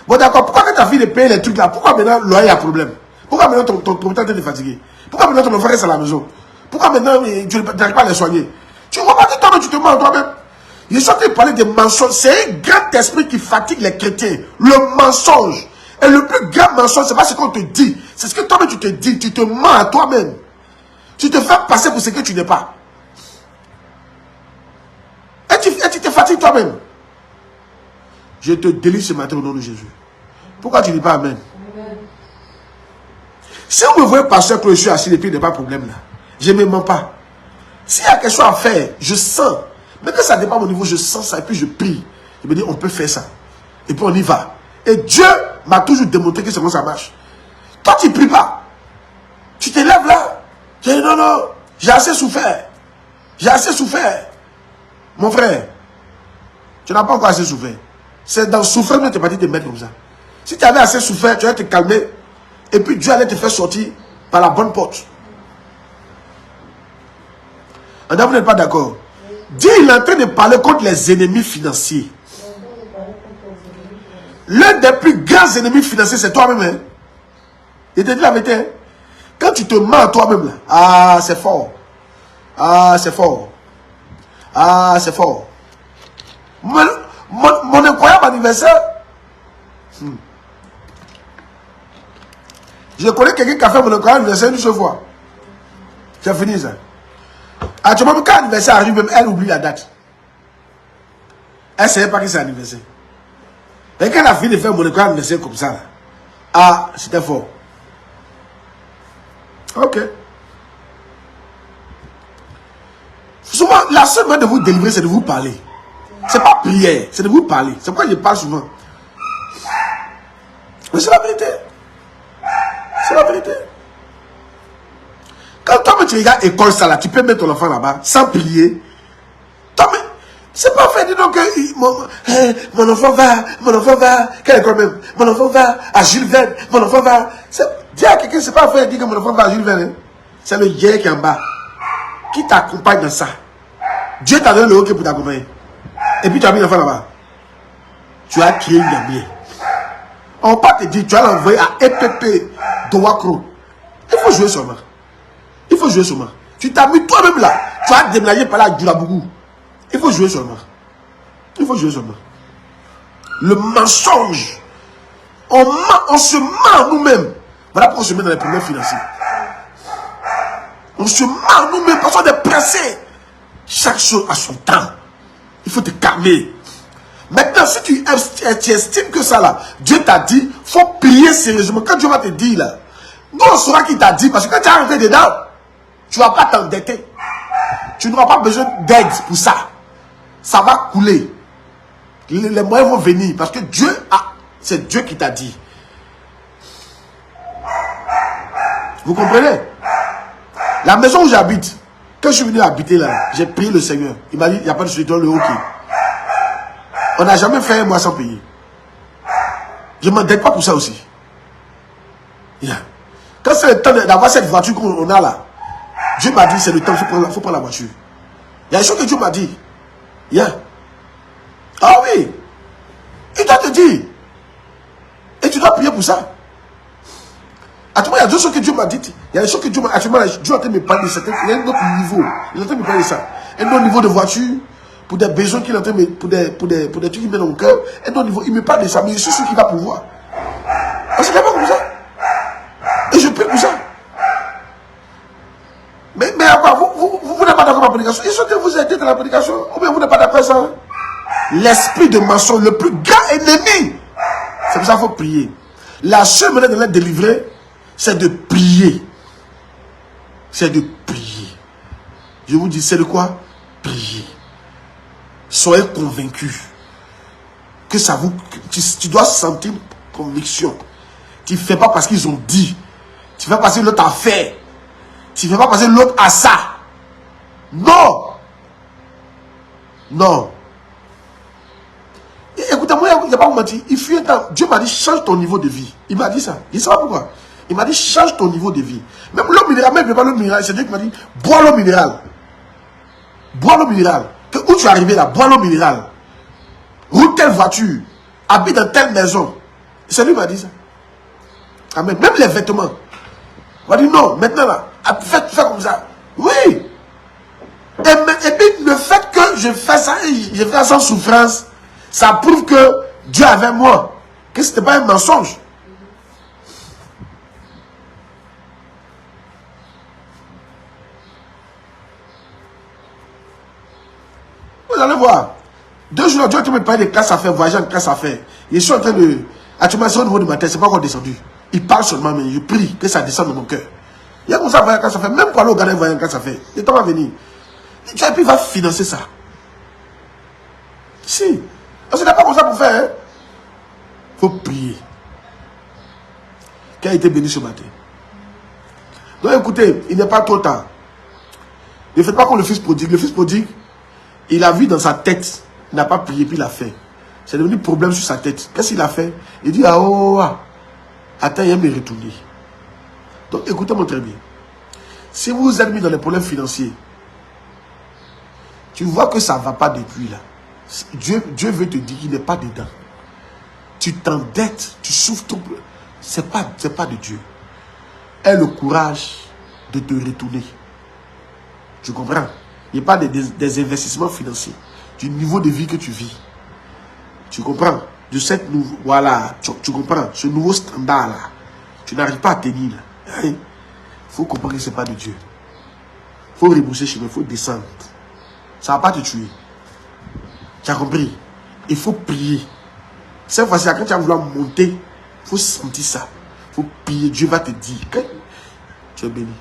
Bon d'accord, pourquoi quand ta fille de payer les trucs là, pourquoi maintenant le loyer a problème? Pourquoi maintenant ton temps est fatigué? Pourquoi maintenant ton enfant reste à la maison? Pourquoi maintenant tu n'arrives pas à les soigner? Tu ne vois pas que toi-même tu te mens toi-même. Je suis en train de parler des mensonges. C'est un grand esprit qui fatigue les chrétiens. Le mensonge. Et le plus grand mensonge, ce n'est pas ce qu'on te dit. C'est ce que toi-même tu te dis. Tu te mens à toi-même. Tu te fais passer pour ce que tu n'es pas. Et tu te fatigues toi-même. Je te délivre ce matin au nom de Jésus. Pourquoi tu ne dis pas Amen? Si vous me voyez pasteur que je suis assis, les pieds, il n'y a pas de problème là. Je ne me mens pas. S'il y a quelque chose à faire, je sens. Mais que ça dépend de mon niveau, je sens ça et puis je prie. Je me dis, on peut faire ça. Et puis on y va. Et Dieu m'a toujours démontré que c'est comment ça marche. Toi, tu ne pries pas. Tu te lèves là. Tu dis, non, j'ai assez souffert. J'ai assez souffert. Mon frère, tu n'as pas encore assez souffert. C'est dans souffrir que tu n'es pas dit te mettre comme ça. Si tu avais assez souffert, tu allais te calmer. Et puis Dieu allait te faire sortir par la bonne porte. Vous n'êtes pas d'accord? Dieu, il est en train de parler contre les ennemis financiers. L'un des plus grands ennemis financiers, c'est toi-même. Hein? Il te dit la vérité. Hein? Quand tu te mens à toi-même, là, ah, c'est fort. Ah, c'est fort. Ah, c'est fort. Mon incroyable anniversaire. Je connais quelqu'un qui a fait mon incroyable anniversaire une seule fois. J'ai fini ça. Actuellement, quand l'anniversaire arrive, même elle oublie la date. Elle ne savait pas que c'est l'anniversaire. Et quand elle a fini de faire mon anniversaire comme ça, là, ah, c'était fort. Ok. Souvent, la seule manière de vous délivrer, c'est de vous parler. C'est pas prière, c'est de vous parler. C'est pourquoi je parle souvent. Mais c'est la vérité. C'est la vérité. Quand toi, tu regardes école ça là, tu peux mettre ton enfant là-bas sans prier. Toi, mais c'est pas fait. Dis donc que mon enfant va, quelle école même? Mon enfant va à Jules Verne, mon enfant va. Dis à quelqu'un, c'est pas fait dire que mon enfant va à Jules Verne. Hein? C'est le Dieu qui est en bas, qui t'accompagne dans ça. Dieu t'a donné le hockey pour t'accompagner. Et puis tu as mis l'enfant là-bas. Tu as créé une amie. On va pas te dire, tu vas l'envoyer à EPP Douakro. Il faut jouer seulement. Il faut jouer seulement. Tu t'as mis toi-même là. Tu vas déménager par là à Djoulabougou. Il faut jouer seulement. Il faut jouer seulement. Le mensonge. On se ment nous-mêmes. Voilà pourquoi on se met dans les problèmes financiers. On se ment nous-mêmes parce qu'on est pressé. Chaque chose a son temps. Il faut te calmer. Maintenant, si tu estimes que ça là, Dieu t'a dit, il faut prier sérieusement. Quand Dieu va te dire là, nous on saura qui t'a dit, parce que quand tu es rentré dedans, tu ne vas pas t'endetter. Tu n'auras pas besoin d'aide pour ça. Ça va couler. Les moyens vont venir parce que Dieu a, c'est Dieu qui t'a dit. Vous comprenez? La maison où j'habite, quand je suis venu habiter là, j'ai prié le Seigneur. Il m'a dit, il n'y a pas de solution, le hockey. On n'a jamais fait un mois sans payer. Je ne m'endette pas pour ça aussi. Yeah. Quand c'est le temps d'avoir cette voiture qu'on a là, Dieu m'a dit, c'est le temps, il faut prendre la voiture. Il y a des choses que Dieu m'a dit. Yeah. Ah oui. Il doit te dire. Et tu dois prier pour ça. Actuellement, il y a deux choses que Dieu m'a dit. Il y a des choses que Dieu m'a dit. Actuellement, Dieu est en train de me parler de certains. Il y a un autre niveau. Il est en train de me parler de ça. Un autre niveau de voiture. Pour des besoins qu'il est en train de me. Pour des trucs qui mettent dans mon cœur. Un autre niveau. Il me parle de ça. Mais je suis sûr qu'il va pouvoir. Parce que c'est pas comme ça. Et je prie pour ça. Mais encore, vous n'êtes pas d'accord avec la prédication. Ils sont que vous êtes dans la prédication. Ou bien vous n'êtes pas d'accord avec ça. L'esprit de mensonge, le plus grand ennemi. C'est pour ça qu'il faut prier. La seule manière de l'être délivré, c'est de prier. C'est de prier. Je vous dis, c'est de quoi? Prier. Soyez convaincus que ça vous... Tu dois sentir conviction. Tu ne fais pas parce qu'ils ont dit. Tu ne fais pas parce que l'autre a fait. Tu ne fais pas parce que l'autre a ça. Non. Non. Écoutez-moi, il n'y a pas vous mentir. Il fut un temps, Dieu m'a dit, change ton niveau de vie. Il m'a dit ça. Il ne sait pas pourquoi. Il m'a dit, change ton niveau de vie. Même l'eau minérale, même pas l'eau minérale, c'est Dieu qui m'a dit, bois l'eau minérale. Bois l'eau minérale. Où tu es arrivé là, bois l'eau minérale. Roule telle voiture. Habite dans telle maison. C'est lui qui m'a dit ça. Amen. Même les vêtements. On m'a dit non, maintenant là, fais comme ça. Oui. Et puis le fait que je fais ça, je fais ça sans souffrance, ça prouve que Dieu est avec moi. Que ce n'était pas un mensonge. Vous allez voir. 2 jours, Dieu me parle de classe à faire, voyager en classe à faire. Je suis en train de... Actuellement, c'est au niveau de ma tête, c'est pas encore descendu. Il parle seulement, mais je prie que ça descende dans mon cœur. Il y a comme ça, voyager en classe à faire. Même pour aller au Ghana, voyager en classe à faire. Le temps va venir. Et puis il va financer ça. Si. Parce qu'il n'est pas comme ça pour faire. Il faut prier. Qui a été béni ce matin. Donc écoutez, il n'est pas trop tard. Ne faites pas comme le fils prodigue. Le fils prodigue, il a vu dans sa tête, il n'a pas prié, puis il a fait. C'est devenu problème sur sa tête. Qu'est-ce qu'il a fait? Il dit, attends, il va me retourner. Donc écoutez-moi très bien. Si vous vous êtes mis dans les problèmes financiers, tu vois que ça ne va pas depuis là. Dieu veut te dire qu'il n'est pas dedans. Tu t'endettes, tu souffres tout. C'est pas de Dieu. Aie le courage de te retourner. Tu comprends? Il n'y a pas des investissements financiers. Du niveau de vie que tu vis. Tu comprends? De cette nouveau, voilà, tu comprends? Ce nouveau standard là. Tu n'arrives pas à tenir là. Il faut comprendre que ce n'est pas de Dieu. Il faut rebousser chez moi, il faut descendre. Ça ne va pas te tuer. Tu as compris? Il faut prier. Cette fois-ci, quand tu vas vouloir monter, il faut sentir ça. Il faut prier. Dieu va te dire. Tu es béni.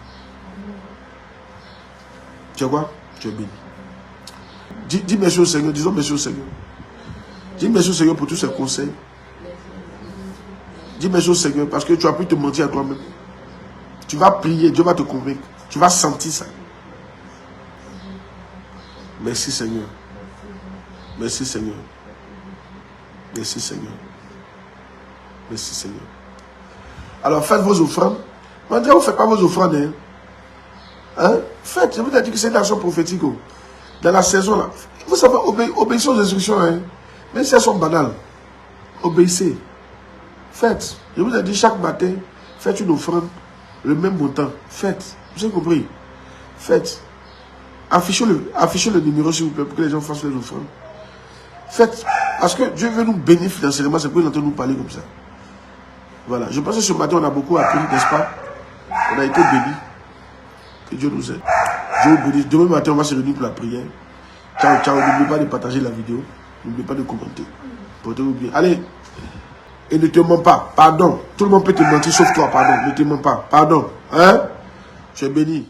Tu es quoi? Tu es béni. Dis merci au Seigneur. Disons merci au Seigneur. Dis merci au Seigneur pour tous ses conseils. Dis merci au Seigneur parce que tu as pu te mentir à toi-même. Tu vas prier. Dieu va te convaincre. Tu vas sentir ça. Merci Seigneur. Merci Seigneur. Merci Seigneur. Merci Seigneur. Alors faites vos offrandes. Maintenant, vous ne faites pas vos offrandes. Hein? Faites. Je vous ai dit que c'est une action prophétique. Dans la saison là. Vous savez, obéissez aux instructions. Hein? Même si elles sont banales. Obéissez. Faites. Je vous ai dit chaque matin, faites une offrande le même montant. Faites. Vous avez compris? Faites. Affichez le numéro, s'il vous plaît, pour que les gens fassent les offrandes. Faites. Parce que Dieu veut nous bénir financièrement, c'est pour qu'il entende nous parler comme ça. Voilà. Je pense que ce matin, on a beaucoup appris, n'est-ce pas? On a été bénis. Que Dieu nous aide. Dieu vous bénisse. Demain matin, on va se réunir pour la prière. Ciao, ciao. N'oubliez pas de partager la vidéo. N'oubliez pas de commenter. Portez-vous bien. Allez. Et ne te mens pas. Pardon. Tout le monde peut te mentir sauf toi. Pardon. Ne te mens pas. Pardon. Hein? Tu es béni.